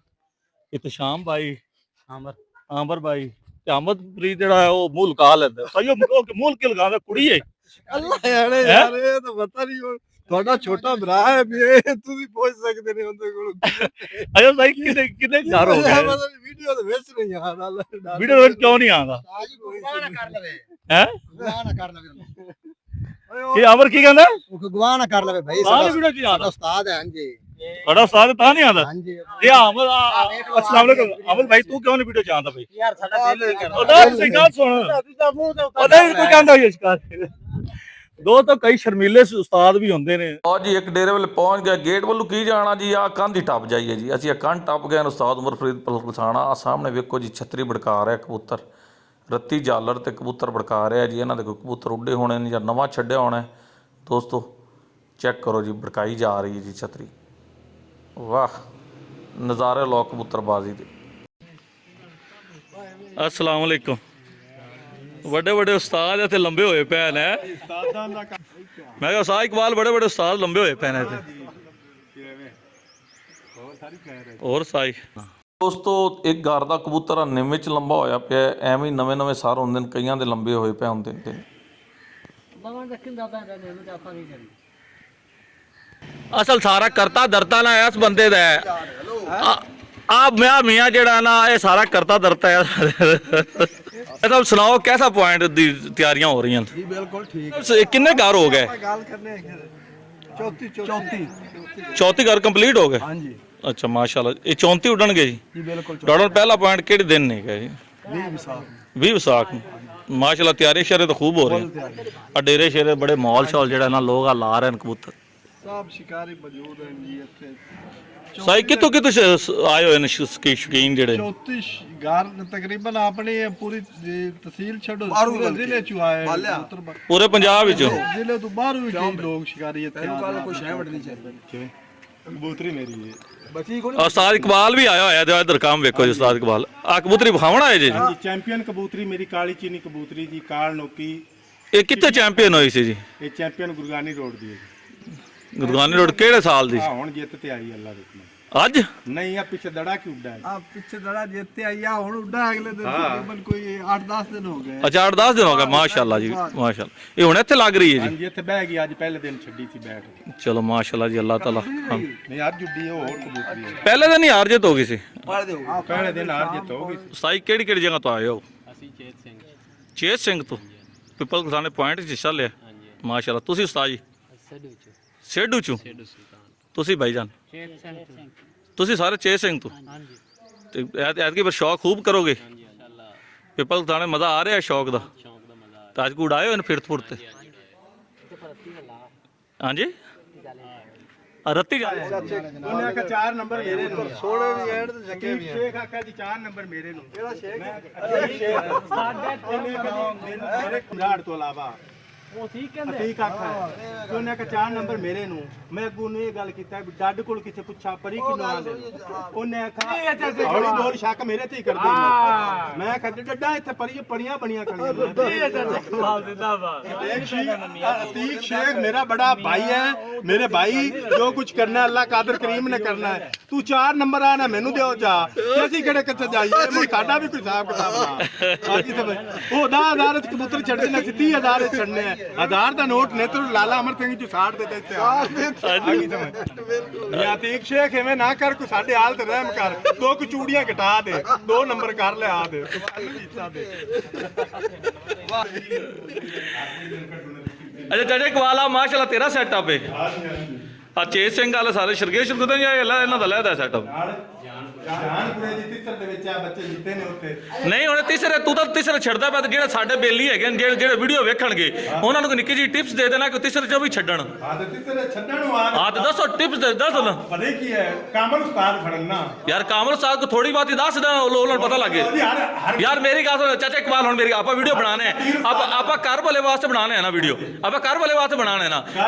ਇਤਸ਼ਾਮ ਭਾਈ ਆਮਰ ਭਾਈ ਤੇ ਅਹਿਮਦਪ੍ਰੀਤ ਜਿਹੜਾ ਹੈ ਉਹ ਮੂਲ ਕਾ ਲੈਂਦਾ ਸਹੀ ਉਹ ਮੂਲ ਕੇ ਲਗਾਉਂਦਾ ਕੁੜੀ ਹੈ ਅੱਲਾ ਯਾਰੇ ਯਾਰ ਇਹ ਤਾਂ ਪਤਾ ਨਹੀਂ ਹੁਣ ਤੁਹਾਡਾ ਛੋਟਾ ਭਰਾ ਹੈ ਵੀ ਇਹ ਤੁਸੀਂ ਪੁੱਛ ਸਕਦੇ ਨੇ ਉਹਦੇ ਕੋਲ ਅਯੋ ਸਹੀ ਕਿਨੇ ਕਿਨੇ ਘਰ ਹੋ ਗਏ ਵੀਡੀਓ ਦੇ ਵਿੱਚ ਨਹੀਂ ਆਉਂਦਾ ਵੀਡੀਓ ਵਿੱਚ ਕਿਉਂ ਨਹੀਂ ਆਉਂਦਾ ਨਾ ਕਰ ਲਵੇ ਹੈ ਨਾ ਕਰ ਲਵੇ ਇਹ ਅਮਰ ਕੀ ਕਹਿੰਦਾ ਉਹ ਗਵਾਹ ਨਾ ਕਰ ਲਵੇ ਭਾਈ ਤਾਂ ਨਹੀਂ ਵੀਡੀਓ ਚ ਆਉਂਦਾ ਉਸਤਾਦ ਹੈ ਹਾਂਜੀ ਤੁਹਾਡਾ ਉਸਤਾਦ ਤਾਂ ਨਹੀਂ ਆਉਂਦਾ ਹਾਂਜੀ ਇਹ ਅਮਰ ਅਸਲਾਮ ਵਾਲੇਕੁਮ ਅਮਰ ਭਾਈ ਤੂੰ ਕਿਉਂ ਨਹੀਂ ਵੀਡੀਓ ਚ ਆਉਂਦਾ ਭਾਈ ਯਾਰ ਸਾਡਾ ਦਿਲ ਨਹੀਂ ਕਰਦਾ ਉਹਦਾ ਸਿੰਗਲ ਸੁਣ ਉਹਦਾ ਵੀ ਕੋਈ ਕਹਿੰਦਾ ਹੋਈ ਸ਼ਿਕਾਰ ਦੋ ਤਾਂ ਕਈ ਸ਼ਰਮੀਲੇ ਉਸਤਾਦ ਵੀ ਹੁੰਦੇ ਨੇ ਔਰ ਜੀ ਇੱਕ ਡੇਰੇ ਵੱਲ ਪਹੁੰਚ ਗਿਆ ਗੇਟ ਵੱਲੋਂ ਕੀ ਜਾਣਾ ਜੀ ਆ ਕੰਧ ਹੀ ਟੱਪ ਜਾਈਏ ਜੀ ਅਸੀਂ ਇਹ ਕੰਧ ਟੱਪ ਗਏ ਉਸਤਾਦ ਉਮਰ ਫਰੀਦ ਪਲਸਾਣਾ ਆ ਸਾਹਮਣੇ ਵੇਖੋ ਜੀ ਛਤਰੀ ਭੜਕਾ ਰਿਹਾ ਕਬੂਤਰ ਰੱਤੀ ਜਾਲਰ ਤੇ ਕਬੂਤਰ ਭੜਕਾ ਰਿਹਾ ਜੀ ਇਹਨਾਂ ਦੇ ਕੋਈ ਕਬੂਤਰ ਉੱਡੇ ਹੋਣੇ ਨੇ ਜਾਂ ਨਵਾਂ ਛੱਡਿਆ ਹੋਣਾ ਦੋਸਤੋ ਚੈੱਕ ਕਰੋ ਜੀ ਭੜਕਾਈ ਜਾ ਰਹੀ ਹੈ ਜੀ ਛਤਰੀ ਵਾਹ ਨਜ਼ਾਰੇ ਲੋ ਕਬੂਤਰਬਾਜ਼ੀ ਦੇ अस्सलाम वालेकुम बड़े बड़े उस्ताद इतने लंबे हुए पे ने मैं कहा उस्ताद इकबाल बड़े बड़े उस्ताद लंबे हुए पे ने और साई ਦੋਸਤੋ ਇੱਕ ਘਰ ਦਾ ਕਬੂਤਰ ਨਿੰਮ ਚ ਲੰਬਾ ਹੋਇਆ ਪਿਆ ਐਵੇਂ ਨਵੇਂ ਨਵੇਂ ਸਾਰ ਹੁੰਦੇ ਨੇ ਕਈਆਂ ਦੇ ਲੰਬੇ ਹੋਏ ਪਏ ਹੁੰਦੇ ਨੇ असल सारा करता धरता ना इस बंदे दा है मियाँ जेड़ा ना ये सारा करता धरता है तो सुनाओ कैसा पॉइंट दी तैयारियां हो रही हैं जी बिल्कुल ठीक किन्ने घर हो गए गल करने चौथी चौथी चौथी घर कंप्लीट हो गए हाँ जी अच्छा माशाल्लाह ये 34 उड़नगे जी जी बिल्कुल डॉलर पहला पॉइंट किहड़े दिन ने जी 20 विसाख 20 विसाख माशाल्लाह तैयारी शेरे तो खूब हो रही हैं और डेरे शेरे बड़े माहौल शौल जेड़ा ना लोग ला रहे हैं कबूतर सब शिकारी मौजूद हैं जी इत्थे साई कितों कितों आए हुए ने शौकीन जेड़े चौथी घर तकरीबन अपनी पूरी तहसील छड़ो पूरे जिले चो आए कबूतर पूरे पंजाब विच जिले तो बाहर भी कई लोग शिकारी इत्थे कोई शय वडनी चाहिए कबूतरी मेरी है बची कोई उस्ताद इकबाल भी आया होया इधर काम वेखो जी उस्ताद इकबाल आ कबूतरी विखावण आए जी चैंपियन कबूतरी मेरी काली चीनी कबूतरी जी काल नोकी ये कितने चैंपियन हुई सी जी ये चैंपियन गुरगानी रोड दी है गुरगानी रोड केड़े साल दी हाँ हुन जित ते आई अल्लाह रुकना आज नहीं आ पीछे दड़ा की उड्डा है आप पीछे दड़ा जेते आया हुन उड्डा अगले दिन तकरीबन कोई 8-10 दिन हो गए अच्छा 8-10 दिन हो गए माशाल्लाह जी माशाल्लाह ये हुन इत्थे लग रही है हाँ जी जी इत्थे बह गई आज पहले दिन छड्डी सी बैठ चलो माशाल्लाह जी अल्लाह ताला हाँ। नहीं आज जुड्डी है और कबूतरी है पहले दिन ही हार जित हो गई सी पहले दिन हार जित हो गई साई केड़ी केड़ी जगह तो आए हो चेत सिंह तो पिपल खसाने पॉइंट च हिस्सा लिया माशाल्लाह तुसी उस्ताद जी सेडू चो तुसी भाईजान तुसी सारे चेत सिंह तो ते ऐतकी फिर शौक खूब करोगे पिपल खसाने मजा आ रहा है शौक दा तो अज को उड़ाए हो फिरत फुरते हाँ जी रत्ती जा उन्हें का 4 नंबर मेरे नु सोड़े भी एंड ते जगे भी शेख आका जी 4 नंबर मेरे नु केड़ा शेख मेरे कुराड़ तो अलावा ਉਹ ਠੀਕ ਆਖਾ ਉਹਨੇ ਕਾ 4 ਨੰਬਰ ਮੇਰੇ ਨੂੰ ਮੈਂ ਅੱਗੋਂ ਨੂੰ ਇਹ ਗੱਲ ਕੀਤਾ ਵੀ ਡੱਡ ਕੋਲ ਕਿੱਥੇ ਪੁੱਛਾ ਪਰੀ ਕਿਨੂੰ ਆਂਦੇ ਉਹਨੇ ਆਖਾ ਹੌਲੀ ਬੋਲ ਸ਼ੱਕ ਮੇਰੇ ਤੇ ਹੀ ਕਰਦੇ ਨੇ ਮੈਂ ਆਖਾ ਡੱਡਾ ਇੱਥੇ ਪਰੀਆਂ ਬਣੀਆਂ ਕਰੀਆਂ अतीक शेख मेरा बड़ा भाई है मेरे भाई जो कुछ करना है अल्लाह कादर करीम ने करना है तू 4 नंबर आना मैनू दिओ जा ਅਸੀਂ ਕਿਹੜੇ ਕਿੱਥੇ ਜਾਈਏ ਮੈਂ ਸਾਡਾ ਵੀ ਕੋਈ ਹਿਸਾਬ ਕਿਤਾਬ ਨਾ ਅੱਜ ਤੇ ਉਹ 10000 ਚ ਕਬੂਤਰ ਛੱਡਦੇ ਨੇ 30000 ਚ ਛੱਡਨੇ ਆ 1000 ਦਾ ਨੋਟ ਨੇ ਤੂੰ ਲਾਲਾ ਅਮਰ ਸਿੰਘ ਜੀ 60 ਦੇ ਦਿੱਤੇ ਆ ਅਤੀਕ ਸ਼ੇਖ ਐਵੇਂ ਨਾ ਕਰ ਕੋਈ ਸਾਡੇ ਹਾਲ ਤੇ ਰਹਿਮ ਕਰ ਦੋ ਕੁ ਚੂੜੀਆਂ ਘਟਾ ਦੇ 2 ਨੰਬਰ ਕਰ ਲਿਆ ਦੇ अच्छा चाचा इकबाल माशाल्लाह तेरा सेटअप है चेत सिंह वाले सारे शरगेश शुरगुदन या इन्हां दा लहदा सेटअप ਜਾਨਪੁਰੇ ਜੀ ਤਿੱਸਰ ਦੇ ਵਿੱਚ ਆ ਬੱਚੇ ਜਿੱਤੇ ਨੇ ਉੱਥੇ ਨਹੀਂ ਹੁਣ ਤੀਸਰੇ ਤੂੰ ਤਾਂ ਤੀਸਰੇ ਛੱਡਦਾ ਪਿਆ ਤੇ ਜਿਹੜੇ ਸਾਡੇ ਬੇਲੀ ਹੈਗੇ ਨੇ ਜਿਹੜੇ ਵੀਡੀਓ ਵੇਖਣਗੇ ਉਹਨਾਂ ਨੂੰ ਨਿੱਕੀ ਜੀ ਟਿਪਸ ਦੇ ਦੇਣਾ ਕਿ ਤੀਸਰੇ ਚੋਂ ਵੀ ਛੱਡਣ ਹਾਂ ਤੇ ਤਿੱਸਰੇ ਛੱਡਣ ਨੂੰ ਆ ਹਾਂ ਤੇ ਦੱਸੋ ਟਿਪਸ ਦੱਸ ਨਾ ਪਤਾ ਕੀ ਹੈ ਕਾਮਲ ਉਸਤਾਦ ਫੜਨਾ ਯਾਰ ਕਾਮਲ ਸਾਹਿਬ ਕੋ ਥੋੜੀ ਬਾਤ ਹੀ ਦੱਸ ਦੇਣਾ ਉਹਨਾਂ ਨੂੰ ਪਤਾ ਲੱਗੇ ਯਾਰ ਮੇਰੀ ਗੱਲ ਸੁਣ ਚਾਚਾ ਇਕਬਾਲ ਹੁਣ ਮੇਰੀ ਆਪਾਂ ਵੀਡੀਓ ਬਣਾਣੇ ਆਪਾਂ ਕਰ ਭਲੇ ਵਾਸਤੇ ਬਣਾਣੇ ਆ ਨਾ ਵੀਡੀਓ ਆਪਾਂ ਕਰ ਭਲੇ ਵਾਸਤੇ ਬਣਾਣੇ ਨਾ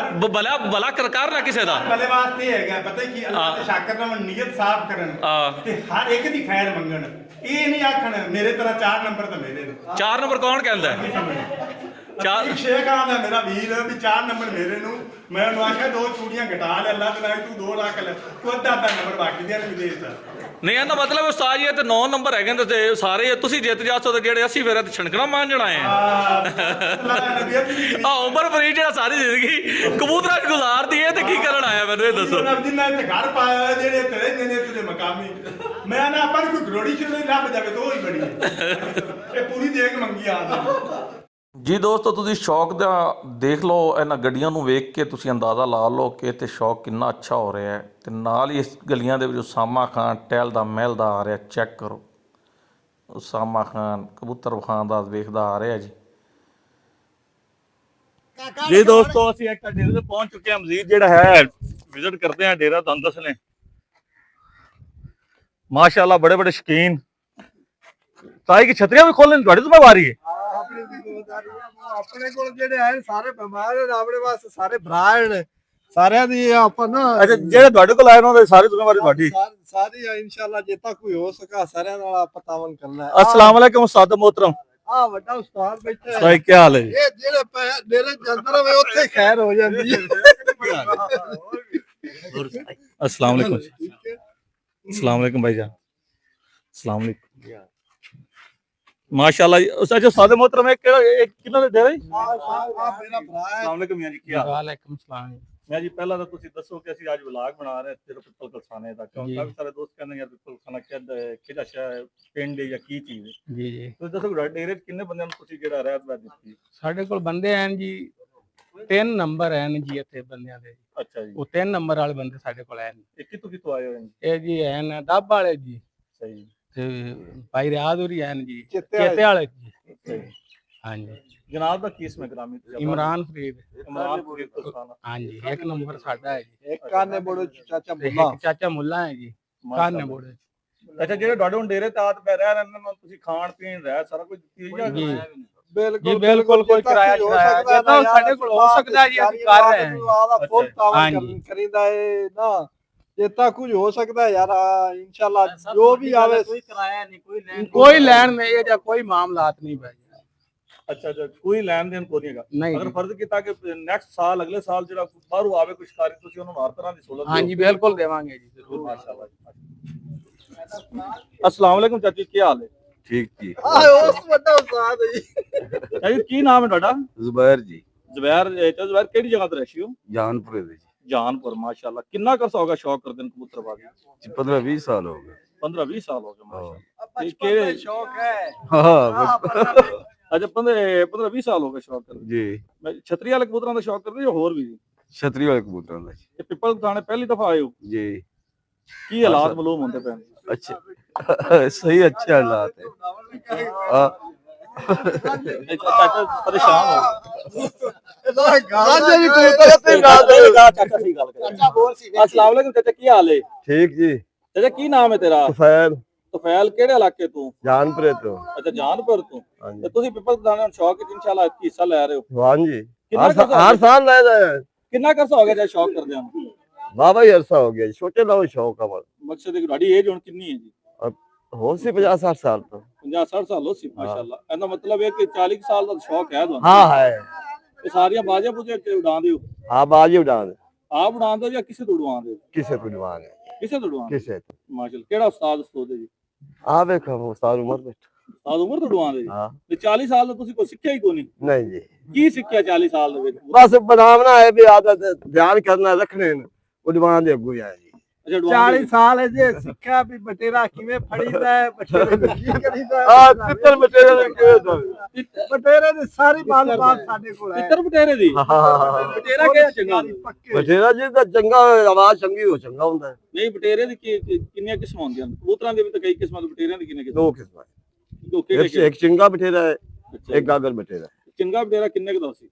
ਭਲਾ ਕਰ ਨਾ ਕਿਸੇ ਦਾ ਭਲੇ ਵਾਸਤੇ ਹੈਗਾ ਪਤਾ ਕੀ ਅੱਲਾਹ ਤੇ ਸ਼ਾਕਰ ਨਾਲ ਨੀਅਤ ਸਾਫ਼ ਕਰਨ ਤੇ ਹਰ ਇੱਕ ਦੀ ਖੈਰ ਮੰਗਣ ਇਹ ਨਹੀਂ ਆਖਣ ਮੇਰੇ ਤਰ੍ਹਾਂ 4 ਨੰਬਰ ਤਾਂ ਮੇਰੇ ਨੂੰ 4 ਨੰਬਰ ਕੌਣ ਕਹਿੰਦਾ ਚਾਰ ਸ਼ੇਖ ਆਂਦਾ ਮੇਰਾ ਵੀਰ ਵੀ 4 ਨੰਬਰ ਮੇਰੇ ਨੂੰ ਮੈਂ ਉਹਨੂੰ ਆਖਿਆ 2 ਚੂੜੀਆਂ ਘਟਾ ਲੈ ਅੱਲਾਹ ਤੇ ਤੂੰ 2 ਲੱਖ ਲੈ ਤੂੰ ਅੱਧਾ ਨੰਬਰ ਬਾਕੀ ਦੇ ਨੂੰ ਦੇ ਦਿੱਤਾ ਨਹੀਂ ਇਹਦਾ ਮਤਲਬ ਉਸਤਾਦ ਜੀ ਤੇ 9 ਨੰਬਰ ਹੈਗੇ ਨੇ ਤੇ ਸਾਰੇ ਤੁਸੀਂ ਜਿੱਤ ਜਾ ਸਕਦੇ ਜਿਹੜੇ ਅਸੀਂ ਫਿਰ ਤੇ ਛਣਕਣਾ ਮਾਨ ਜਣਾ ਆ ਉਮਰ ਫਰੀਦ ਜਿਹੜਾ ਸਾਰੀ ਜ਼ਿੰਦਗੀ ਕਬੂਤਰਾਂ 'ਚ ਗੁਜ਼ਾਰਦੀ ਹੈ ਤੇ ਕੀ ਕਰਨ ਆਇਆ ਮੈਨੂੰ ਇਹ ਦੱਸੋ ਜਿੰਨਾ ਇੱਥੇ ਘਰ ਪਾਇਆ ਜਿਹੜੇ ਤੇਰੇ ਨੇ ਤੁਝੇ ਮਕਾਮੀ ਮੈਂ ਨਾ ਆਪਾਂ ਨੂੰ ਕੋਈ ਗਰੋੜੀ ਚੁਣੀ ਲੱਭ ਜਾਵੇ ਤਾਂ ਉਹ ਹੀ ਬੜੀ ਇਹ ਪੂਰੀ ਦੇਖ ਮੰਗੀ ਆ ਜੀ ਦੋਸਤੋ, ਤੁਸੀਂ ਸ਼ੌਕ ਦਾ ਦੇਖ ਲਓ, ਇਹਨਾਂ ਗੱਡੀਆਂ ਨੂੰ ਵੇਖ ਕੇ ਤੁਸੀਂ ਅੰਦਾਜ਼ਾ ਲਾ ਲਓ ਕਿ ਇੱਥੇ ਸ਼ੌਕ ਕਿੰਨਾ ਅੱਛਾ ਹੋ ਰਿਹਾ ਹੈ। ਤੇ ਨਾਲ ਹੀ ਇਸ ਗਲੀਆਂ ਦੇ ਵਿੱਚ ਉਸਾਮਾ ਖਾਨ ਟਹਿਲ ਦਾ ਮਹਿਲ ਦਾ ਆ ਰਿਹਾ, ਚੈੱਕ ਕਰੋ। ਉਸਾਮਾ ਖਾਨ ਕਬੂਤਰ ਖਾਨ ਦਾ ਵੇਖਦਾ ਆ ਰਿਹਾ ਜੀ। ਜੀ ਦੋਸਤੋ, ਅਸੀਂ ਇੱਕ ਡੇਰੇ ਤੇ ਪਹੁੰਚ ਚੁੱਕੇ ਹਾਂ। ਮਜ਼ੀਦ ਜਿਹੜਾ ਹੈ ਵਿਜ਼ਿਟ ਕਰਦੇ ਹਾਂ ਡੇਰਾ, ਤੁਹਾਨੂੰ ਦੱਸਣੇ माशाल्लाह बड़े बड़े शकीन। ताई की छतरियां भी खोलने ਤੁਹਾਡੀ ਜ਼ਿੰਮੇਵਾਰੀ ਹੈ। ਆਪਣੀ ਜ਼ਿੰਮੇਵਾਰੀ ਹੈ। ਆਪਣੇ ਕੋਲ ਜਿਹੜੇ ਆਏ ਸਾਰੇ ਬਿਮਾਰ ਨੇ, ਆਪਣੇ ਵਾਸਤੇ ਸਾਰੇ ਭਰਾ ਨੇ, ਸਾਰਿਆਂ ਦੀ ਆਪਾਂ ਨਾ ਅੱਛਾ, ਜਿਹੜੇ ਤੁਹਾਡੇ ਕੋਲ ਆਏ ਉਹਨਾਂ ਦੀ ਸਾਰੀ ਜ਼ਿੰਮੇਵਾਰੀ ਤੁਹਾਡੀ। ਸਾਰੀ ਇਨਸ਼ਾਅੱਲਾ ਜੇ ਤੱਕ ਕੋਈ ਹੋ ਸਕਾ ਸਾਰਿਆਂ ਨਾਲ ਆਪਾਂ ਤਾਵਨ ਕਰਨਾ ਹੈ। अस्सलाम वालेकुम उस्ताद मोहतरम। ਆ ਵੱਡਾ ਉਸਤਾਦ ਬੈਠਾ ਹੈ। ਸਾਈ ਕੀ ਹਾਲ ਹੈ ਜੀ? ਇਹ ਜਿਹੜੇ ਡੇਰੇ ਜੰਦਰ ਵੇ ਉੱਥੇ ਖੈਰ ਹੋ ਜਾਂਦੀ ਹੈ। अस्सलाम वालेकुम। अस्सलाम वालेकुम भाईजान। अस्सलाम वालेकुम। माशाल्लाह जी। अच्छा सादे मोहतरम एक किन्ना दे रहे? ਆ ਮੇਰਾ ਭਰਾ ਹੈ। अस्सलाम वालेकुम मियां जी, ਕੀ ਹਾਲ? वालेकुम सलाम। ਮੈਂ ਜੀ ਪਹਿਲਾਂ ਤਾਂ ਤੁਸੀਂ ਦੱਸੋ ਕਿ ਅਸੀਂ ਅੱਜ ਵਲੌਗ ਬਣਾ ਰਹੇ ਤੇ ਪਿੱਪਲ ਕਲਸਾਨੇ ਦਾ, ਕਿਉਂ ਜੀ। ਕਾਫੀ ਸਾਰੇ ਦੋਸਤ ਕਹਿੰਦੇ ਯਾਰ ਪਿੱਪਲ ਕਲਸਾਨਾ ਕਿਹੜਾ ਸ਼ਹਿਰ ਹੈ, ਪਿੰਡ ਹੈ ਜਾਂ ਕੀ ਚੀਜ਼ ਹੈ? जी जी ਤੁਸੀਂ ਦੱਸੋ ਤੁਹਾਡੇ ਡੇਰੇ 'ਚ ਕਿੰਨੇ ਬੰਦਿਆਂ ਨੂੰ ਤੁਸੀਂ ਜਿਹੜਾ ਰਹਿਤ ਬੈ ਦਿੱਤੀ? ਸਾਡੇ ਕੋਲ ਬੰਦੇ ਹਨ ਜੀ, 3 ਨੰਬਰ ਹਨ ਜੀ ਇੱਥੇ ਬੰਦਿਆਂ ਦੇ। ਅੱਛਾ ਜੀ। ਉਹ 3 ਨੰਬਰ ਵਾਲੇ ਬੰਦੇ ਸਾਡੇ ਕੋਲ ਹਨ। ਇਹ ਕਿੱਥੋਂ ਆਏ ਹੋਏ ਨੇ? ਇਹ ਜੀ ਹਨ ਡੱਬ ਵਾਲੇ ਜੀ, ਸਹੀ। ਤੇ ਭਾਈ ਰਿਆਦੁਰੀ ਹਨ ਜੀ, ਚਿੱਤੇ ਚੇਤੇ ਵਾਲੇ ਜੀ। ਸਹੀ। ਹਾਂਜੀ, ਜਨਾਬ ਦਾ ਕੀ ਇਸਮੇ ਗ੍ਰਾਮੀ ਤੇ ਇਮਰਾਨ ਫਰੀਦ। ਇਮਰਾਨ ਫਰੀਦ ਕਲਸਾਨਾ। ਹਾਂਜੀ, 1 ਨੰਬਰ ਸਾਡਾ ਹੈ ਜੀ। ਇੱਕ ਕਾਨੇ ਬੜੋ ਚਾਚਾ ਤੇ ਮੁੱਲਾ। ਇੱਕ ਚਾਚਾ ਮੁੱਲਾ ਹੈ ਜੀ, ਕਾਨੇ ਬੋੜੇ। ਅੱਛਾ, ਜਿਹੜੇ ਤੁਹਾਡੇ ਹੁਣ ਡੇਰੇ ਤੇ ਆਤ ਪੈ ਰਹਿ ਰਹੇ ਨੇ, ਤੁਸੀਂ ਖਾਣ ਪੀਣ ਰਹਿ ਸਾਰਾ ਕੁਝ ਦਿੱਤੀ ਹੋਈ ਜੀ ਹੈ? ਜੀ ਬਿਲਕੁਲ, ਕੋਈ ਕਿਰਾਇਆ ਸ਼ਰਾਇਆ ਜੇ ਤਾਂ ਸਾਡੇ ਕੋਲ ਹੋ ਸਕਦਾ ਜੀ, ਅਸੀਂ ਕਰ ਰਹੇ ਹਾਂ। ਆਦਾ ਫੁੱਲ ਤਾਵਨ ਹਾਂਜੀ। ਕਰੀਦਾ ਹੈ ਨਾ, ਜੇ ਤਾਂ ਕੁਝ ਹੋ ਸਕਦਾ ਹੈ ਯਾਰ ਇਨਸ਼ਾਅੱਲਾ ਜੋ ਵੀ ਆਵੇ। ਕੋਈ ਲੈਣ ਨਹੀਂ ਜਾਂ ਕੋਈ ਮਾਮਲਾਤ ਨਹੀਂ ਭਾਈ। ਅੱਛਾ ਅੱਛਾ, ਕੋਈ ਲੈਣ ਦੇਣ ਕੋਈ ਨਹੀਂ ਹੈਗਾ। ਨਹੀਂ ਅਗਰ ਜੀ। ਫਰਜ਼ ਕੀਤਾ ਕਿ ਨੈਕਸਟ ਸਾਲ ਅਗਲੇ ਸਾਲ ਜਿਹੜਾ ਬਾਹਰੋਂ ਆਵੇ ਕੁਝ ਕਾਰੀ, ਤੁਸੀਂ ਉਹਨੂੰ ਹਰ ਤਰ੍ਹਾਂ ਦੀ ਸਹੂਲਤ ਦਿਓ। ਹਾਂਜੀ ਬਿਲਕੁਲ ਦੇਵਾਂਗੇ ਜੀ, ਜ਼ਰੂਰ। ਮਾਸ਼ਾਅੱਲਾ ਜੀ। अस्सलाम वालेकुम चाची, ਕੀ ਹਾਲ ਹੈ? ठीक जी। ਉਸ ਵੱਡਾ ਉਸਤਾਦ ਹੈ ਜੀ। ਚਾਚੀ ਕੀ ਨਾਮ ਹੈ ਤੁਹਾਡਾ? जुबैर जी, ਜ਼ਬੈਰ। ਜ਼ਬੈਰ ਕਿਹੜੀ ਜਗ੍ਹਾ ਤੇ ਰਹਿਸ਼ੀ ਹੋ? जानपुर है जी। ਜਾਨਪੁਰ। ਮਾਸ਼ਾਅੱਲਾ, ਕਿੰਨਾ ਕਰਸਾ ਹੋਗਾ ਸ਼ੌਕ ਕਰਦੇ ਨੇ ਕਬੂਤਰਬਾਜ਼ੀ? 15-20 साल हो गए। 15-20 ਸਾਲ ਹੋ ਗਏ ਮਾਸ਼ਾਅੱਲਾ। ਬਚਪਨ ਦਾ ਸ਼ੌਕ ਹੈ। हाँ ਅੱਛਾ, 15-20 ਸਾਲ ਹੋ ਗਏ ਸ਼ੌਕ ਕਰਦੇ। जी। ਛਤਰੀ ਵਾਲੇ ਕਬੂਤਰਾਂ ਦਾ ਸ਼ੌਕ ਕਰਦੇ ਜਾਂ ਹੋਰ ਵੀ? छतरी वाले कबूतर का जी। ਇਹ ਪਿੱਪਲ ਥਾਣੇ ਪਹਿਲੀ ਦਫਾ ਆਏ ਹੋ, जी ਕੀ ਹਾਲਾਤ ਮਾਲੂਮ ਹੁੰਦੇ ਪਏ ਨੇ? अच्छे सही अच्छे हालात है। हाँ। ਚਾਚਾ ਪਰੇਸ਼ਾਨ ਹੋ ਗਾਂਜੇ ਵੀ ਕੋਈ ਚਾਚਾ ਸਹੀ ਗੱਲ ਕਰ। अस्सलाम वालेकुम चाचा, ਕੀ ਹਾਲ ਹੈ? ठीक जी। ਚਾਚਾ ਕੀ ਨਾਮ ਹੈ ਤੇਰਾ? तुफैल ਤੁਫੈਲ। ਕਿਹੜੇ ਇਲਾਕੇ ਤੋਂ? जानपुर है तो। ਅੱਛਾ, ਜਾਨਪੁਰ ਤੋਂ। हाँ ਤੇ जी। ਤੁਸੀਂ ਪਿੱਪਲ ਥਾਣੇ ਨੂੰ ਸ਼ੌਕ ਵਿੱਚ ਇੰਸ਼ਾਅੱਲਾ ਹਿੱਸਾ ਲੈ ਰਹੇ ਹੋ। हाँ जी। कितना करसा हर साल ले जाए। ਕਿੰਨਾ ਕਰਸਾ ਹੋ ਗਿਆ ਜੇ ਸ਼ੌਕ ਕਰਦੇ ਹਾਂ? बाबा ही अरसा हो गया जी। छोटे लाओ शौक हमारा। ਮਕਸਦ ਹੈ ਕਿ ਤੁਹਾਡੀ ਏਜ ਹੁਣ ਕਿੰਨੀ ਹੈ ਜੀ? हो सी 50-60 साल तो। 50-60 ਸਾਲ ਹੋ ਸੀ ਮਾਸ਼ਾਅੱਲਾ। ਇਹਦਾ ਮਤਲਬ ਹੈ ਕਿ 40 ਸਾਲ ਦਾ ਸ਼ੌਕ ਹੈ ਤੁਹਾਨੂੰ। हाँ है। ਇਹ ਸਾਰੀਆਂ ਬਾਜ਼ੀਆਂ ਬੁਝੇ ਕੇ ਉਡਾਉਂਦੇ ਹੋ? हाँ बाजी उड़ान ਆਪ ਉਡਾਉਂਦੇ ਹੋ ਜਾਂ ਕਿਸੇ ਤੋਂ ਉਡਵਾਉਂਦੇ ਹੋ? किसे को उड़वान है ਕਿਸੇ ਤੋਂ ਉਡਵਾਉਂਦੇ किसे तो। ਮਾਸ਼ਾਅੱਲਾ। ਕਿਹੜਾ ਉਸਤਾਦ ਉਸਤਾਦ ਹੈ ਜੀ? हाँ देखो वो साल उम्र बैठ। ਉਸਤਾਦ ਉਮਰ ਤੋਂ ਉਡਵਾਉਂਦੇ ਜੀ? हाँ ਤੇ 40 ਸਾਲ ਦਾ ਤੁਸੀਂ ਕੋਈ ਸਿੱਖਿਆ ਹੀ ਕੋਈ ਨਹੀਂ? नहीं जी। ਕੀ ਸਿੱਖਿਆ 40 ਸਾਲ ਦੇ ਵਿੱਚ? बस बनावना है भी आदत ध्यान करना रखने उड़वान दे अगू है जी। ਅੱਛਾ, 40 ਉਡਵਾਉਂਦੇ। ਸਾਲ ਜੇ ਸਿੱਖਿਆ ਵੀ ਬਟੇਰਾ ਕਿਵੇਂ ਫੜੀਦਾ ਹੈ, ਬਟੇਰੇ ਨੂੰ ਕੀ ਕਰੀਦਾ ਹੈ। हाँ तितर बटेरे के तो। ਬਟੇਰੇ ਦੀ ਸਾਰੀ ਮਾਲੂਮਾਤ ਸਾਡੇ ਕੋਲ ਹੈ। ਪਿੱਤਰ ਬਟੇਰੇ ਦੀ? हाँ ਬਟੇਰਾ ਕਿਹੜਾ ਚੰਗਾ? ਪੱਕੇ बटेरा जी तो चंगा आवाज चंगी हो चंगा हुंदा है। ਨਹੀਂ, ਬਟੇਰੇ ਦੀ ਕਿੰਨੀਆਂ ਕਿਸਮਾਂ ਹੁੰਦੀਆਂ ਨੇ? ਕਬੂਤਰਾਂ ਦੇ ਵੀ ਤਾਂ ਕਈ ਕਿਸਮਾਂ ਦੇ ਬਟੇਰਿਆਂ ਦੀ ਕਿੰਨੀਆਂ दो ਕਿਸਮਾਂ? किस्म ਦੋ है। ਕਿਹੜੇ एक चिंगा बटेरा है, ਅੱਛਾ एक गागर बटेरा है। ਚੰਗਾ ਬਟੇਰਾ ਕਿੰਨੇ ਕੁ ਦਾ ਸੀ?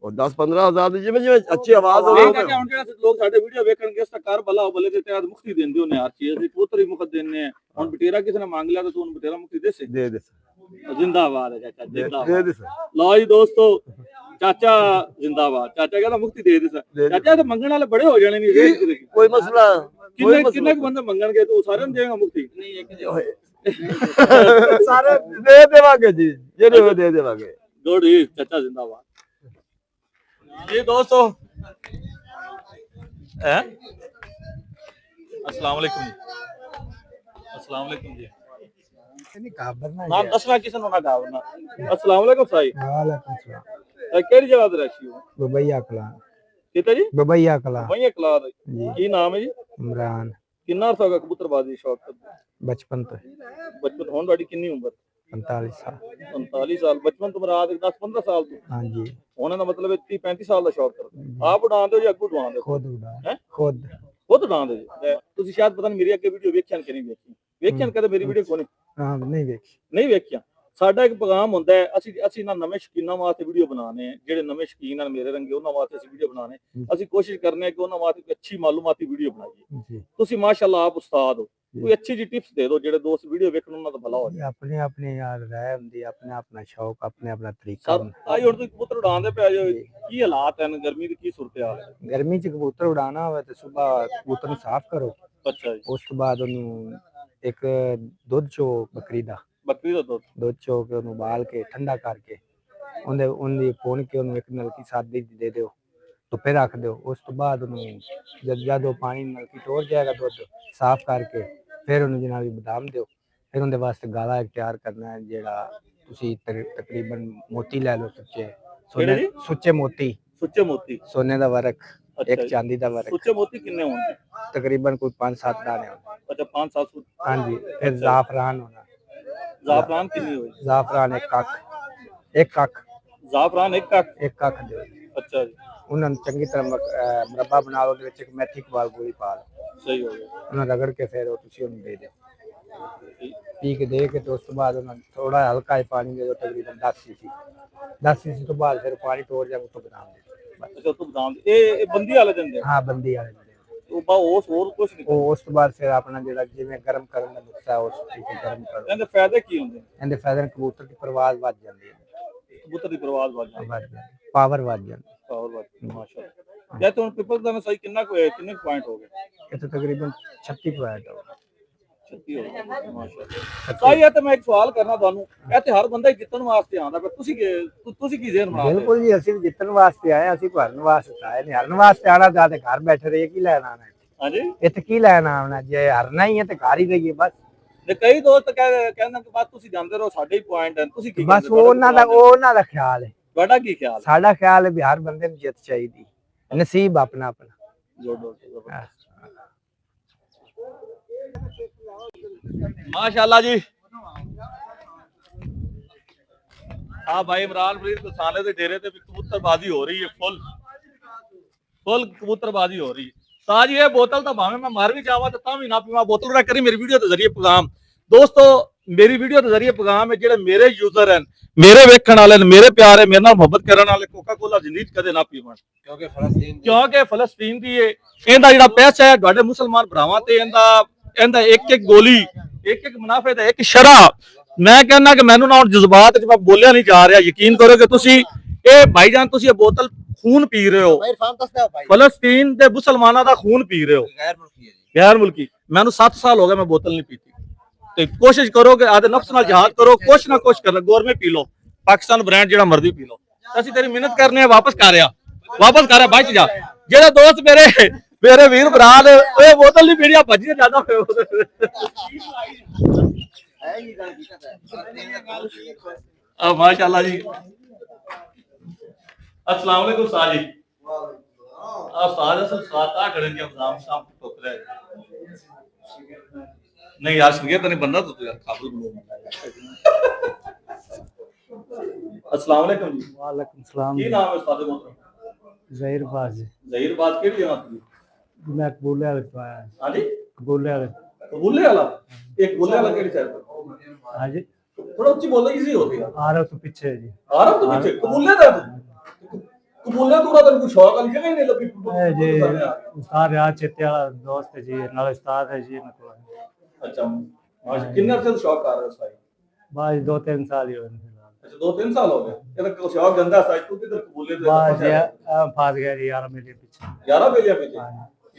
और 10-15 हजार जिमें जिमें अच्छी आवाज हो। ਨਹੀਂ ਚਾਚਾ, ਹੁਣ ਜਿਹੜਾ ਲੋਕ ਸਾਡੇ ਵੀਡੀਓ ਵੇਖਣਗੇ ਉਸ ਦਾ ਕਰ ਬਲਾ ਬਲੇ ਦੇ ਤਹਿਤ ਮੁਕਤੀ ਦਿੰਦੇ ਉਹਨੇ ਹਰ ਚੀਜ਼ ਦੀ। ਕਬੂਤਰ ਹੀ ਮੁਕਤ ਦਿੰਦੇ ਆ। ਹੁਣ ਬਟੇਰਾ ਕਿਸੇ ਨੇ ਮੰਗ ਲਿਆ ਤਾਂ ਤੂੰ ਉਹਨੂੰ ਬਟੇਰਾ ਮੁਕਤੀ ਦੇ ਸੇ। दे दे ਜਿੰਦਾਬਾਦ ਹੈ ਚਾਚਾ, दे ਜਿੰਦਾਬਾਦ। दे सर। ਲਓ ਜੀ ਦੋਸਤੋ, ਚਾਚਾ ਜਿੰਦਾਬਾਦ। ਚਾਚਾ ਕਹਿੰਦਾ ਮੁਕਤੀ ਦੇ ਦੇ ਸਰ। ਦੇ। ਚਾਚਾ ਤਾਂ ਮੰਗਣ ਵਾਲੇ ਬੜੇ ਹੋ ਜਾਣੇ ਨਹੀਂ। कोई मसला ਕਿੰਨੇ ਕਿੰਨੇ ਕੁ ਬੰਦੇ ਮੰਗਣਗੇ ਤੂੰ ਸਾਰਿਆਂ ਨੂੰ ਦੇਵੇਂਗਾ ਮੁਕਤੀ? ਸਾਰੇ दे देवांगे जी, जेड़े वो दे देवांगे। ਗੁੱਡ ਜੀ, ਚਾਚਾ ਜਿੰਦਾਬਾਦ। जी दोस्तों, अस्सलाम वालेकुम जी। अस्सलाम वालेकुम जी। नहीं घाबरना नाम दसना किसी ने ना गावना। अस्सलाम वालेकुम साई। वालेकुम सलाम। केड़ी जगह ते रहशी हो? बबैया कला। किते जी? बबैया कला वही कला दा। जी। की नाम है जी? इमरान। किन्ना अरसा हो गया कबूतरबाजी शौक करदे? बचपन तो बचपन हुन ਤੁਹਾਡੀ ਕਿੰਨੀ ਉਮਰ? 45 साल 45 ਸਾਲ ਬਚਪਨ ਤੋਂ ਰਾਤ 10-15 ਸਾਲ ਤੋਂ हाँ जी ਉਹਨਾਂ ਦਾ ਮਤਲਬ 30-35 ਸਾਲ ਦਾ ਸ਼ੌਕ ਕਰਦੇ ਆਪ ਉਡਾਉਂਦੇ ਹੋ ਜਾਂ ਅੱਗੋਂ ਉਡਾਉਂਦੇ ਹੋ खुद उड़ा हैं? खुद ਖੁਦ ਉਡਾਉਂਦੇ ਜੀ ਤੁਸੀਂ ਸ਼ਾਇਦ ਪਤਾ ਨਹੀਂ ਮੇਰੀ ਅੱਗੇ ਵੀਡੀਓ ਵੇਖਿਆ ਕਿ ਨਹੀਂ ਵੇਖਿਆ ਕਦੇ ਮੇਰੀ ਵੀਡੀਓ ਕੋਨੇ हाँ नहीं देखी ਨਹੀਂ ਵੇਖਿਆ ਸਾਡਾ ਇੱਕ ਪੈਗਾਮ ਹੁੰਦਾ ਹੈ ਅਸੀਂ ਨਾ ਨਵੇਂ ਸ਼ੌਕੀਨਾਂ ਵਾਸਤੇ ਵੀਡੀਓ ਬਣਾਉਣੇ ਆ ਜਿਹੜੇ ਨਵੇਂ ਸ਼ੌਕੀਨ ਹਨ ਮੇਰੇ ਰੰਗੇ ਉਹਨਾਂ ਵਾਸਤੇ ਅਸੀਂ ਵੀਡੀਓ ਬਣਾਉਣੇ ਅਸੀਂ ਕੋਸ਼ਿਸ਼ ਕਰਨੇ ਆ ਕਿ ਉਹਨਾਂ ਵਾਸਤੇ ਇੱਕ ਅੱਛੀ ਮਾਲੂਮਾਤੀ ਵੀਡੀਓ ਬਣਾਈਏ जी ਤੁਸੀਂ ਮਾਸ਼ਾਅੱਲਾ ਆਪ ਉਸਤਾਦ ਹੋ ਕੋਈ ਅੱਛੀ ਜੀ ਟਿਪਸ ਦੇ ਦਿਓ ਜਿਹੜੇ ਦੋਸਤ ਵੀਡੀਓ ਵੇਖਣ ਉਹਨਾਂ ਦਾ ਭਲਾ ਹੋ ਜਾਏ अपने अपने यार राय होंदी अपने अपना शौक अपने अपना तरीका ਸਰ होंदा। ਆਈ ਹੁਣ ਤੁਸੀਂ ਕਬੂਤਰ ਉਡਾਉਂਦੇ ਪਏ ਜੋ ਕੀ ਹਾਲਾਤ ਹਨ ਗਰਮੀ ਦੀ ਕੀ ਸੂਰਤ ਹਾਲ ਹੈ गर्मी च कबूतर उड़ाना होवे ते सुबह कबूतर नूं साफ करो ਅੱਛਾ ਜੀ उस तो बाद ਉਹਨੂੰ ਇੱਕ ਦੁੱਧ ਚੋ ਬੱਕਰੀ ਦਾ ਬੱਕਰੀ ਦਾ ਦੁੱਧ ਚੋ ਕੇ ਉਹਨੂੰ ਉਬਾਲ ਕੇ ਠੰਡਾ ਕਰਕੇ ਉਹਦੀ ਪੁਣ ਕੇ ਉਹਨੂੰ ਇੱਕ ਨਲਕੀ ਸਾਦੀ ਦੀ ਦੇ ਦਿਓ ਧੁੱਪੇ ਰੱਖ ਦਿਓ ਉਸ ਤੋਂ ਬਾਅਦ ਉਹਨੂੰ ਜਦ ਉਹ ਪਾਣੀ ਨਲਕੀ ਟੋਰ ਜਾਏਗਾ ਦੁੱਧ ਸਾਫ਼ ਕਰਕੇ ਫਿਰ ਉਹਨੂੰ ਜਨਾਬੀ ਬਦਾਮ ਦਿਓ ਫਿਰ ਉਹਦੇ ਵਾਸਤੇ ਗਾਲਾ ਇੱਕ ਤਿਆਰ ਕਰਨਾ ਹੈ ਜਿਹੜਾ ਤੁਸੀਂ ਤਕਰੀਬਨ ਮੋਤੀ ਲੈ ਲਓ ਸੁੱਚੇ ਮੋਤੀ ਸੋਨੇ ਦਾ ਵਰਕ ਇੱਕ ਚਾਂਦੀ ਦਾ ਵਰਕ ਸੁੱਚੇ ਮੋਤੀ ਕਿੰਨੇ ਹੋਣਗੇ ਤਕਰੀਬਨ ਕੋਈ 5-7 ਦਾਣੇ ਹੋਣੇ ਅੱਛਾ 5-7 ਹਾਂਜੀ ਫਿਰ ਜ਼ਾਫਰਾਨ ਹੋਣਾ ਜ਼ਾਫਰਾਨ ਕਿੰਨੀ ਹੋਈ ਜ਼ਾਫਰਾਨ ਇੱਕ ਕੱਖ ਜ਼ਾਫਰਾਨ ਇੱਕ ਕੱਖ ਦਿਓ ਅੱਛਾ ਜੀ ਉਹਨਾਂ ਨੂੰ ਚੰਗੀ ਤਰ੍ਹਾਂ ਮੁਰੱਬਾ ਬਣਾ ਲਓ ਉਹਦੇ ਵਿੱਚ ਇੱਕ ਮੈਥੀ ਕਬਾਲ ਗੋਲੀ ਪਾ ਲਓ ਸਹੀ ਹੋ ਗਿਆ ਉਹਨਾਂ ਰਗੜ ਕੇ ਫਿਰ ਉਹ ਤੁਸੀਂ ਉਹਨੂੰ ਦੇ ਦਿਓ ਪੀ ਕੇ ਦੇ ਕੇ ਤੇ ਉਸ ਤੋਂ ਬਾਅਦ ਉਹਨਾਂ ਨੂੰ ਥੋੜਾ ਹਲਕਾ ਜਿਹਾ ਪਾਣੀ ਦੇ ਦਿਓ ਤਕਰੀਬਨ 10 cc ਤੋਂ ਬਾਅਦ ਫਿਰ ਪਾਣੀ ਟੋਰ ਜਾ ਉੱਤੋਂ ਬਦਾਮ ਦੇ ਦਿਓ ਅੱਛਾ ਤੂੰ ਬਦਾਮ ਇਹ ਬੰਦੀ ਵਾਲੇ ਦਿੰਦੇ ਹਾਂ ਬੰਦੀ ਵਾਲੇ ਦਿੰਦੇ ਉਹ ਬਾ ਉਸ ਹੋਰ ਕੁਝ ਨਹੀਂ ਉਹ ਉਸ ਤੋਂ ਬਾਅਦ ਫਿਰ ਆਪਣਾ ਜਿਹੜਾ ਜਿਵੇਂ ਗਰਮ ਕਰਨ ਦਾ ਨੁਕਸਾ ਉਸ ਤਰੀਕੇ ਗਰਮ ਕਰੋ ਇਹਦੇ ਫਾਇਦੇ ਕੀ ਹੁੰਦੇ ਨੇ ਇਹਦੇ ਫਾਇਦੇ ਕਬੂਤਰ ਦੀ ਪਰਵਾਜ਼ ਵੱਧ ਜਾਂਦੀ ਹੈ ਕਬੂਤਰ ਦੀ ਪਰਵਾਜ਼ ਵੱਧ ਜਾਂਦੀ ਪਾਵਰ ਵੱਧ ਜਾਂਦੀ ਪਾਵਰ ਵੱਧ ਮਾਸ਼ਾਅੱਲਾ ਜੇ ਤੁਹਾਨੂੰ ਪੀਪਲ ਦਾ ਸਹੀ ਕਿੰਨੇ ਪੁਆਇੰਟ ਹੋ ਗਏ ਇਹ ਤਾਂ ਤਕਰੀਬਨ 36 ਪੁਆਇੰਟ ਹੋ 36 ਹੋ ਗਏ ਮਾਸ਼ਾਅੱਲਾ ਸਹੀ ਹੈ ਤੇ ਮੈਂ ਇੱਕ ਸਵਾਲ ਕਰਨਾ ਤੁਹਾਨੂੰ ਇੱਥੇ ਹਰ ਬੰਦਾ ਜਿੱਤਣ ਵਾਸਤੇ ਆਉਂਦਾ ਪਰ ਤੁਸੀਂ ਕੀ ਜ਼ਹਿਨ ਬਣਾਉਂਦੇ ਬਿਲਕੁਲ ਜੀ ਅਸੀਂ ਜਿੱਤਣ ਵਾਸਤੇ ਆਏ ਅਸੀਂ ਭਰਨ ਵਾਸਤੇ ਆਏ ਨਹੀਂ ਹਰਨ ਵਾਸਤੇ ਆਣਾ ਚਾਹਤੇ ਘਰ ਬੈਠੇ ਰਹੀਏ ਕੀ ਲੈਣ ਆਣਾ ਹਾਂਜੀ ਇੱਥੇ ਕੀ ਲੈਣ ਆਉਣਾ ਜੇ ਹਰਨਾ ਹੀ ਹੈ ਤੇ ਘਰ ਹੀ ਰਹੀਏ ਬਸ ਤੇ ਕਈ ਦੋਸਤ ਕਹਿੰਦੇ ਕਿ ਬਸ ਤੁਸੀਂ ਜਾਂਦੇ ਰਹੋ ਸਾਡੇ ਹੀ ਪੁਆਇੰਟ ਹਨ ਤੁਸੀਂ ਕੀ ਬਸ ਉਹਨਾਂ ਦਾ ਖਿਆਲ ਹੈ ਤੁਹਾਡਾ ਕੀ ਖਿਆਲ ਸਾਡਾ ਖਿਆਲ ਹੈ ਵੀ ਹਰ ਬੰਦੇ ਨੂੰ ਜਿੱਤ ਚਾਹੀਦੀ ਨਸੀਬ ਆਪਣਾ ਆਪਣਾ माशाल्लाह जी भाई इमरान फरीद कसाने के डेरे ते कबूतरबाजी हो रही है फुल कबूतरबाजी हो रही है साज ये बोतल तो भावे मैं मार भी जावा तो भी ना पीवा बोतल रख करी मेरी वीडियो के जरिए पैगाम दोस्तों मेरी वीडियो के जरिए पैगाम है जेडे मेरे यूजर हैं मेरे वेखण वाले मेरे प्यार है मेरे नाल मोहब्बत करने वाले कोका कोला जिंदगी कदे ना पीवन क्योंकि फलस्तीन दी इहदा जेड़ा पैसा है तुहाडे मुसलमान भरावां ते इहदा एक गोली एक मुनाफे दा एक शरा मैं कहना कि मैनू ना जज्बात च मैं बोलिया नहीं जा रहा यकीन करो कि तुसी ए भाईजान तुसी ये बोतल खून पी रहे हो फलस्तीन दे मुसलमाना दा खून पी रहे हो गैर मुल्की मैनू 7 साल हो गए मैं बोतल नहीं पीती ते कोशिश करो कि आदे नफ्स नाल जिहाद करो कुछ ना कुछ कर government P low Pakistan brand जेड़ा मर्जी पी लो असि तेरी मेहनत करने वापस कर भाई जा जेड़ा दोस्त मेरे वीर भरा ने ओए बोतल नहीं पीनी भजी ज्यादा माशाल्लाह जी अस्सलाम वालेकुम साजी साज असल सात आ खड़े जी हम शाम टोक रहे नहीं यार सुनिए तो नहीं बनना तो यार काबुल अस्सलाम वालेकुम जी वालेकुम सलाम की नाम है उस्ताद मोहतरम ज़हीर बात केड़ी जगह थी मैं कबूले वाले तो आया हां जी कबूले वाले वाला एक कबूले वाला केड़ी साइड पर हां जी थोड़ा ऊंची बोलो इजी होती है आ रहा तो पीछे है जी आ रहा तो पीछे कबूले दा कबूले तो रहा तो शौक वाली जगह ही नहीं लगी जी उस्ताद यार चेते वाला दोस्त है जी नाल उस्ताद है जी मतलब अच्छा माशा कितने अरसे से शौक कर रहे हो भाई बस 2-3 साल ही हुए अच्छा 2-3 साल हो गए ये तो शौक गंदा सा तू किधर कबूले दे बस फंस गया जी यार मेरे पीछे 11 बेलिया पीछे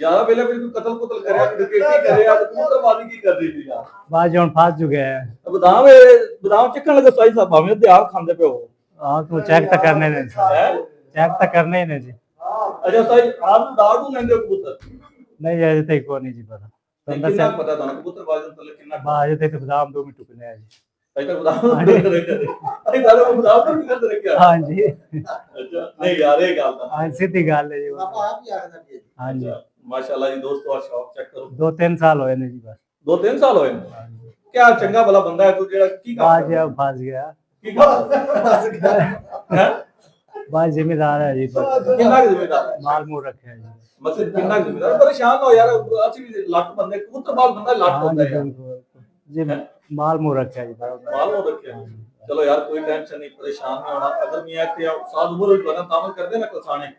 11 बेलिया पे कत्ल कुतल करे क्रिकेट करे यार कबूतरबाजी की कर दी थी यार बस जौन फंस चुके हैं बदाम चखन लगे साई साहब भाਵੇਂ ते आप खांदे पे हो हां तो चेक तो करने ने चेक तो करने ही ने जी अच्छा साई आप दाड़ू लेंदे कबूतर नहीं अजे तक को नहीं जी पता कितना पता था कबूतरबाजी मतलब कितना अजे तक बादाम 2 मिनट टुकने है जी अरे तक बदाम तो कर दे क्या हां जी अच्छा नहीं यार ये गल हां सीधी गल है जी आप ही आखना जी हां जी माशाल्लाह जी दोस्तों शौक चेक करो 2-3 साल होए ने जी बस 2-3 साल होए ਕਿਆ ਚੰਗਾ ਭਲਾ ਬੰਦਾ ਹੈ ਤੂੰ, ਜਿਹੜਾ ਕੀ ਕੰਮ बाज ਕਰਦਾ? फंस गया। ਕੀ ਕੰਮ ਹੈ? बाज जिम्मेदार है जी, ਕਿੰਨਾ ਕੁ ਜ਼ਿੰਮੇਦਾਰ ਹੈ? माल मूल रखे है जी। ਮਤਲਬ ਕਿੰਨਾ ਕੁ ਜ਼ਿੰਮੇਦਾਰ? ਪਰੇਸ਼ਾਨ ਨਾ ਹੋ ਯਾਰ, ਅਸੀਂ ਵੀ ਲੱਟ ਬੰਦੇ, ਕਬੂਤਰਬਾਜ਼ ਬੰਦਾ ਲੱਟ हाँ ਹੁੰਦਾ जी, ਹੈ। बिल्कुल जी, माल मूल रखे है जी बराबर। ਮਾਲ ਹੋ ਰੱਖਿਆ। ਚਲੋ ਯਾਰ ਕੋਈ ਟੈਨਸ਼ਨ ਨਹੀਂ, ਪਰੇਸ਼ਾਨ ਨਹੀਂ ਹੋਣਾ। ਅਗਰ ਮੈਂ ਇੱਥੇ ਸਾਲ ਉਮਰ ਵਿੱਚ ਬਣਾ ਤਾਮਲ ਕਰਦੇ ਨਾ ਕਲਸਾਣੇ।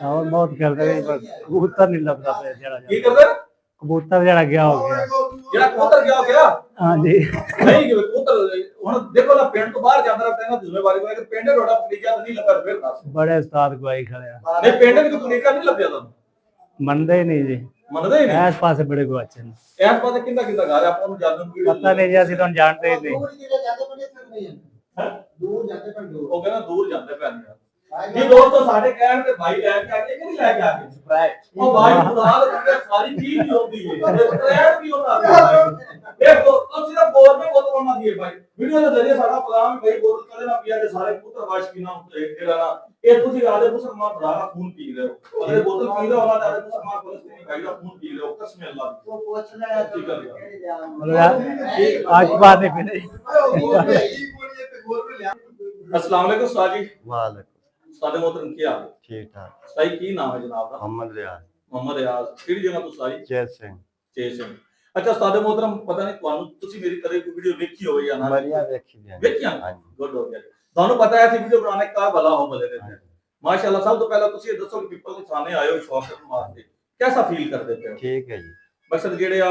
और बहुत करते हैं पर कबूतर नहीं लगता पे जरा ਕੀ ਕਰਦੇ? कबूतर जरा गया हो गया। ਜਿਹੜਾ ਕਬੂਤਰ ਗਿਆ ਹੋ ਗਿਆ हाँ जी, ਨਹੀਂ ਕਿ ਕਬੂਤਰ ਹੁਣ ਦੇਖੋ ਨਾ, ਪਿੰਡ ਤੋਂ ਬਾਹਰ ਜਾਂਦਾ ਰਹਿੰਦਾ ਇਹਨਾਂ ਦੀ ਜ਼ਿੰਮੇਵਾਰੀ ਕੋਈ, ਅਗਰ ਪਿੰਡ ਰੋੜਾ ਪਲੀਕਾ ਨਹੀਂ ਲੱਗਾ ਫਿਰ ਦੱਸ। बड़े उस्ताद को आई खड़े हैं। ਨਹੀਂ ਪਿੰਡ ਵਿੱਚ ਪਲੀਕਾ ਨਹੀਂ ਲੱਭਿਆ ਤੁਹਾਨੂੰ? मनते ही नहीं जी, ਮੰਨਦੇ ਹੀ ਨਹੀਂ। ऐस पास से बड़े को अच्छे हैं। ਇਸ ਪਾਸੇ ਕਿੰਦਾ ਕਿੰਦਾ ਗਾ ਰਿਹਾ ਆਪਾਂ ਨੂੰ ਜਾਣਨ ਦੀ पता नहीं जी, असं तो जानते ही नहीं। ਉਹ ਕਹਿੰਦਾ ਦੂਰ ਜਾਂਦੇ ਪੈਣ ਯਾਰ। ਜੀ ਦੋਸਤੋ, ਸਾਡੇ ਕਹਿਣ ਤੇ ਭਾਈ ਲੈ ਕੇ ਆ ਕੇ ਕਿ ਨਹੀਂ ਲੈ ਕੇ ਆ ਕੇ ਸਪਰੈਟ, ਉਹ ਭਾਈ ਖੁਦਾ ਦੇ ਸਾਰੀ ਚੀਜ਼ ਹੀ ਹੁੰਦੀ ਹੈ, ਸਪਰੈਟ ਵੀ ਹੁੰਦਾ ਹੈ। ਇਹ ਉਹ ਸਿਰਫ ਬੋਲ में बोतल होना चाहिए भाई। वीडियो ਦੇ ਜ਼ਰੀਏ ਸਾਡਾ ਪ੍ਰੋਗਰਾਮ ਭਾਈ ਬੋਤਲ ਕਦੇ ਨਾ ਪੀਆ, ਦੇ ਸਾਰੇ ਪੁੱਤਰ ਵਾਸ਼ਕੀਨਾ ਜਿਹੜਾ ਨਾ, ਇਹ ਤੁਸੀਂ ਆਦੇ ਮੁਸਲਮਾਨ ਭਰਾ ਦਾ ਖੂਨ ਪੀ ਰਹੇ ਹੋ। ਅਗਰ ਬੋਤਲ ਪੀ ਰਹੇ ਹੋ ਨਾ, ਤਾਂ ਮੁਸਲਮਾਨ ਫਲਸਤੀਨੀ ਭਾਈ ਦਾ ਖੂਨ ਪੀ ਰਹੇ ਹੋ। ਕਸਮ ਅੱਲਾਹ ਦੀ। ਉਹ ਪੁੱਛ ਲੈ ਕੀ ਕਰ मतलब आज बात नहीं पहले। अस्सलाम वालेकुम उस्ताद जी। वालेकुम ਸਾਡੇ मोहतरम ਕੀ ਹਾਲ ਹੈ? ठीक ठाक ਉਸਤਾਦ ਕੀ ਨਾਮ ਹੈ ਜਨਾਬ ਦਾ? मोहम्मद रियाज ਮੁਹੰਮਦ ਰਿਆਜ਼। ਕਿਹੜੀ ਜਗ੍ਹਾ ਤੋਂ ਉਸਤਾਦ ਜੀ? जय सिंह ਚੇ ਸਿੰਘ। ਅੱਛਾ ਉਸਤਾਦ मोहतरम, ਪਤਾ ਨਹੀਂ ਤੁਹਾਨੂੰ, ਤੁਸੀਂ ਮੇਰੀ ਕਦੇ ਕੋਈ ਵੀਡੀਓ ਵੇਖੀ ਹੋਵੇ ਜਾਂ ਨਾ बढ़िया देखी जाए ਵੇਖਿਆ? हाँ जी ਗੁੱਡ ਹੋ ਗਿਆ। ਤੁਹਾਨੂੰ ਪਤਾ ਹੈ ਅਸੀਂ ਵੀਡੀਓ ਬਣਾਉਣੇ ਕਾ ਭਲਾ ਹੋ ਬਲੇ ਦੇ ਤੇ ਮਾਸ਼ਾਅੱਲਾ। ਸਭ ਤੋਂ ਪਹਿਲਾਂ ਤੁਸੀਂ ਇਹ ਦੱਸੋ ਕਿ ਪੀਪਲ ਦੇ ਸਾਹਮਣੇ ਆਏ ਹੋ ਸ਼ੌਕ ਕਰਨ ਵਾਸਤੇ, ਕਿਹਦਾ ਫੀਲ ਕਰਦੇ ਪਏ ਹੋ? ठीक है जी ਮਕਸਦ ਜਿਹੜੇ ਆ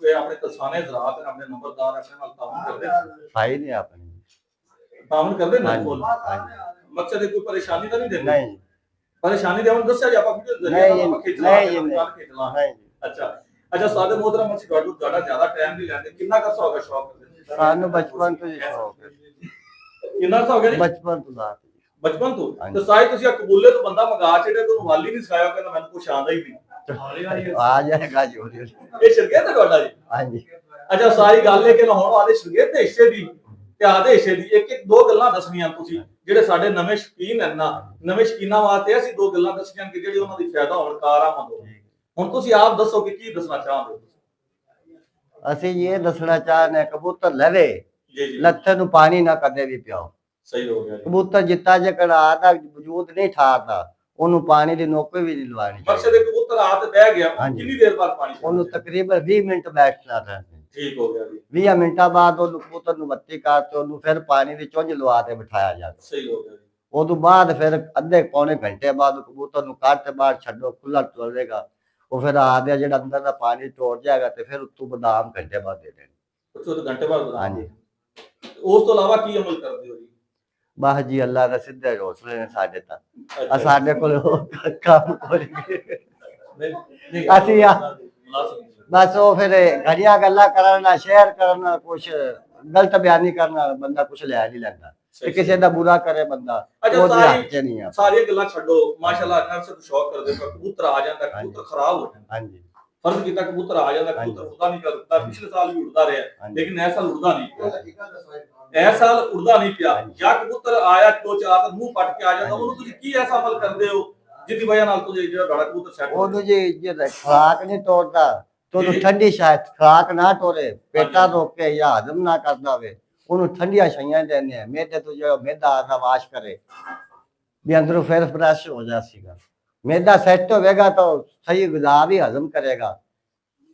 ਇਹ ਆਪਣੇ ਕਲਸਾਨੇ ਜ਼ਰਾਤ ਨੇ, ਆਪਣੇ ਨੰਬਰਦਾਰ ਆਪਣੇ ਨਾਲ ਤਾਮਨ ਕਰਦੇ भाई ने अपनी ਨਾ हाँ जी ਬੋਲ। हाँ जी ਮਕਸਦ ਇਹ ਕੋਈ ਪਰੇਸ਼ਾਨੀ ਤਾਂ ਨਹੀਂ ਦਿੰਦੇ? नहीं ਪਰੇਸ਼ਾਨੀ ਦੇ ਉਹਨੂੰ ਦੱਸਿਆ ਜੀ ਆਪਾਂ ਵੀਡੀਓ ਨਹੀਂ, ਜ਼ਰੀਏ ਆਪਾਂ ਖਿੱਚ ਲਾਂਗੇ, ਨਹੀਂ, ਗੱਲ ਖਿੱਚ ਲਾਂਗੇ। नहीं जी ਅੱਛਾ ਅੱਛਾ ਸਾਡੇ ਮੋਹਤਰਮ, ਅਸੀਂ ਤੁਹਾਡਾ ਜ਼ਿਆਦਾ ਟਾਈਮ ਨਹੀਂ ਲੈਂਦੇ। ਕਿੰਨਾ ਕਰਸਾ ਹੋਗਾ ਸ਼ੌਕ ਕਰਦੇ? सानू बचपन तो जी शौक है ਕਿੰਨਾ ਕਰਸਾ ਹੋ ਗਿਆ ਜੀ? बचपन तो बात है ਬਚਪਨ ਤੋਂ? ਹਾਂਜੀ। ਤੇ ਸਾਈ ਤੁਸੀਂ ਆ ਕਬੂਲੇ ਤੋਂ ਬੰਦਾ ਮੰਗਾ ਛੱਡਿਆ, ਤੁਹਾਨੂੰ ਹਾਲੀ ਨਹੀਂ ਸਿਖਾਇਆ, ਕਹਿੰਦਾ ਮੈਨੂੰ ਕੁਛ ਆਉਂਦਾ ਹੀ ਨਹੀਂ। आ जाएगा जी हौली हौली ਇਹ ਸ਼ਰਕੀਅਤ ਹੈ ਤੁਹਾਡਾ ਜੀ? हाँ जी ਅੱਛਾ ਸਾਰੀ ਗੱਲ ਇਹ ਕਿ ਹੁਣ ਆਦੇ ਸ਼ਰਕੀਅਤ ਦੇ ਹਿੱਸੇ ਦੀ ਤੇ ਆਦੇ ਹਿੱਸੇ ਦੀ ਇੱਕ ਇੱਕ ਦੋ ਗੱਲਾਂ ਦੱਸਣੀਆਂ ਤੁਸੀਂ, ਜਿਹੜੇ ਸਾਡੇ ਨਵੇਂ ਸ਼ੌਕੀਨ ਹਨ ਨਾ, ਨਵੇਂ ਸ਼ੌਕੀਨਾਂ ਵਾਸਤੇ ਅਸੀਂ ਦੋ ਗੱਲਾਂ ਦੱਸਣੀਆਂ ਕਿ ਜਿਹੜੀ ਉਹਨਾਂ ਦੀ ਫਾਇਦਾ ਹੋਣ, ਕਾਰਾਮਦ ਹੋ। ਹੁਣ ਤੁਸੀਂ ਆਪ ਦੱਸੋ ਕਿ ਕੀ ਦੱਸਣਾ ਚਾਹੁੰਦੇ ਹੋ? ਅਸੀਂ ਇਹ ਦੱਸਣਾ ਚਾਹਨੇ ਕਬੂਤਰ ਲਵੇ ਜੀ ਜੀ ਲੱਥੇ ਨੂੰ ਪਾਣੀ ਨਾ ਕਦੇ ਵੀ ਪਿਆਓ। ਸਹੀ ਹੋ ਗਿਆ ਜੀ। ਕਬੂਤਰ ਜਿੱਤਾ ਜੇ ਕੜਾ ਦਾ ਵਜੂਦ ਨਹੀਂ ਠਾਰਦਾ, ਉਹਨੂੰ ਪਾਣੀ ਦੀ ਨੋਕ ਵੀ ਨਹੀਂ ਲਵਾਣੀ ਮਕਸਦ ਚਾਹੀਦੀ। ਇਹ ਕਬੂਤਰ ਆ ਤੇ ਬਹਿ ਗਿਆ, ਹਾਂਜੀ। ਕਿੰਨੀ ਦੇਰ ਬਾਅਦ ਪਾਣੀ ਉਹਨੂੰ ਤਕਰੀਬਨ 20 ਮਿੰਟ ਬੈਠਣਾ ਰਹਿੰਦਾ। ਠੀਕ ਹੋ ਗਿਆ ਜੀ। 20 ਮਿੰਟਾਂ ਬਾਅਦ ਉਹਨੂੰ ਕਬੂਤਰ ਨੂੰ ਬੱਤੀ ਕਰਕੇ ਉਹਨੂੰ ਫਿਰ ਪਾਣੀ ਦੀ ਚੁੰਝ ਲਵਾ ਕੇ ਬਿਠਾਇਆ ਜਾਂਦਾ। ਸਹੀ ਹੋ ਗਿਆ ਜੀ। ਉਦੋਂ ਬਾਅਦ ਫਿਰ ਅੱਧੇ ਪੌਣੇ ਘੰਟੇ ਬਾਅਦ ਕਬੂਤਰ ਨੂੰ ਕੱਢ ਕੇ ਬਾਹਰ ਛੱਡੋ, ਖੁੱਲਾ ਚੱਲੇਗਾ। ਉਹ ਫਿਰ ਆਦੇ ਜਿਹੜਾ ਅੰਦਰ ਦਾ ਪਾਣੀ ਟੋੜ ਜਾਏਗਾ ਤੇ ਫਿਰ ਉੱਤੋਂ ਬਦਾਮ ਘੰਟੇ ਬਾਅਦ ਦੇ ਦੇਣ। ਕੁਝ ਘੰਟੇ ਬਾਅਦ? ਹਾਂਜੀ। ਉਸ ਤੋਂ ਇਲਾਵਾ ਕੀ ਅਮਲ ਕਰਦੇ ਹੋ ਜੀ? ਬਾਹ ਜੀ ਅੱਲਾ ਦਾ ਸਿੱਧੇ ਹੌਸਲੇ ਨੇ ਸਾਡੇ ਤਾਂ। ਅੱਛਾ। ਸਾਡੇ ਕੋਲ ਕੰਮ ਕੋਈ ਨਹੀਂ, ਅਸੀਂ ਆ- ਮੁਨਾਸਿਬ ਨਹੀਂ। ਬਸ ਉਹ ਫਿਰ ਘੜੀਆਂ ਗੱਲਾਂ ਕਰਨਾ, ਸ਼ੇਅਰ ਕਰਨਾ, ਕੁਛ ਗਲਤ ਬਿਆਨੀ ਕਰਨਾ, ਬੰਦਾ ਕੁਛ ਲੈ ਨਹੀਂ ਲੈਂਦਾ। ਤੇ ਕਿਸੇ ਦਾ ਬੁਰਾ ਕਰੇ ਬੰਦਾ, ਅੱਛਾ, ਉਹਦੇ ਸਾਰੀ- ਹੱਥ 'ਚ ਨਹੀਂ ਆ। ਸਾਰੀਆਂ ਗੱਲਾਂ ਛੱਡੋ, ਮਾਸ਼ਾਅੱਲਾ ਨਰਸ ਤੋਂ ਸ਼ੌਕ ਕਰਦੇ ਹੋ, ਕਬੂਤਰ ਆ ਜਾਂਦਾ, ਹਾਂਜੀ। ਕਬੂਤਰ ਖਰਾਬ ਹੋ ਜਾਂਦਾ। ਹਾਂਜੀ ਫਰਜ਼ ਕੀਤਾ ਕਬੂਤਰ ਆ ਜਾਂਦਾ, ਕਬੂਤਰ ਹਾਂਜੀ। ਉੜਦਾ ਨਹੀਂ ਕਰਦਾ। ਪਿਛਲੇ ਸਾਲ ਵੀ ਉੜਦਾ ਰਿਹਾ, ਹਾਂਜੀ। ਲੇਕਿਨ ਇਸ ਸਾਲ ਉੜਦਾ ਨਹੀਂ ਪਿਆ। ਇਸ ਸਾਲ ਉੜਦਾ ਨਹੀਂ ਪਿਆ। ਜਾਂ ਕਬੂਤਰ ਆਇਆ ਦੋ ਚਾਰ ਮੂੰਹ ਪੱਟ ਕੇ ਆ ਜਾਂਦਾ, ਉਹਨੂੰ ਤੁਸੀਂ ਕੀ ਐਸਾ ਅਮਲ ਕਰਦੇ ਹੋ ਜਿਹਦੀ ਵਜ੍ਹਾ ਨਾਲ ਤੁਸੀਂ ਜਿਹੜਾ ਬੜਾ ਕਬੂਤਰ ਸੈੱਟ ਹੋ ਉਹਨੂੰ ਜੇ ਖੁਰਾਕ ਨਹੀਂ ਤੋੜਦਾ ਤੇ ਉਹਨੂੰ ਜੀ। ਠੰਡੀ ਸ਼ਾਇਦ ਖੁਰਾਕ ਨਾ ਤੋੜੇ, ਪੇਟਾ ਹਾਂਜੀ। ਰੋਕੇ ਜਾਂ ਹਜ਼ਮ ਨਾ ਕਰਦਾ ਹੋਵੇ, ਉਹਨੂੰ ਠੰਡੀਆਂ ਛਾਈਆਂ ਦਿੰਦੇ ਆ। ਮੇਦੇ ਤੋਂ ਜਿਹੜਾ ਮੇਦਾ ਆਦਾ ਵਾਸ਼ ਕਰੇ ਵੀ ਅੰਦਰੋਂ ਫਿਰ ਫਰੈਸ਼ ਹੋ ਜਾ ਸੀਗਾ। ਮੇਦਾ ਸੈੱਟ ਹੋਵੇਗਾ ਤਾਂ ਸਹੀ ਗੁਜ਼ਾਰ ਵੀ ਹਜ਼ਮ ਕਰੇਗਾ।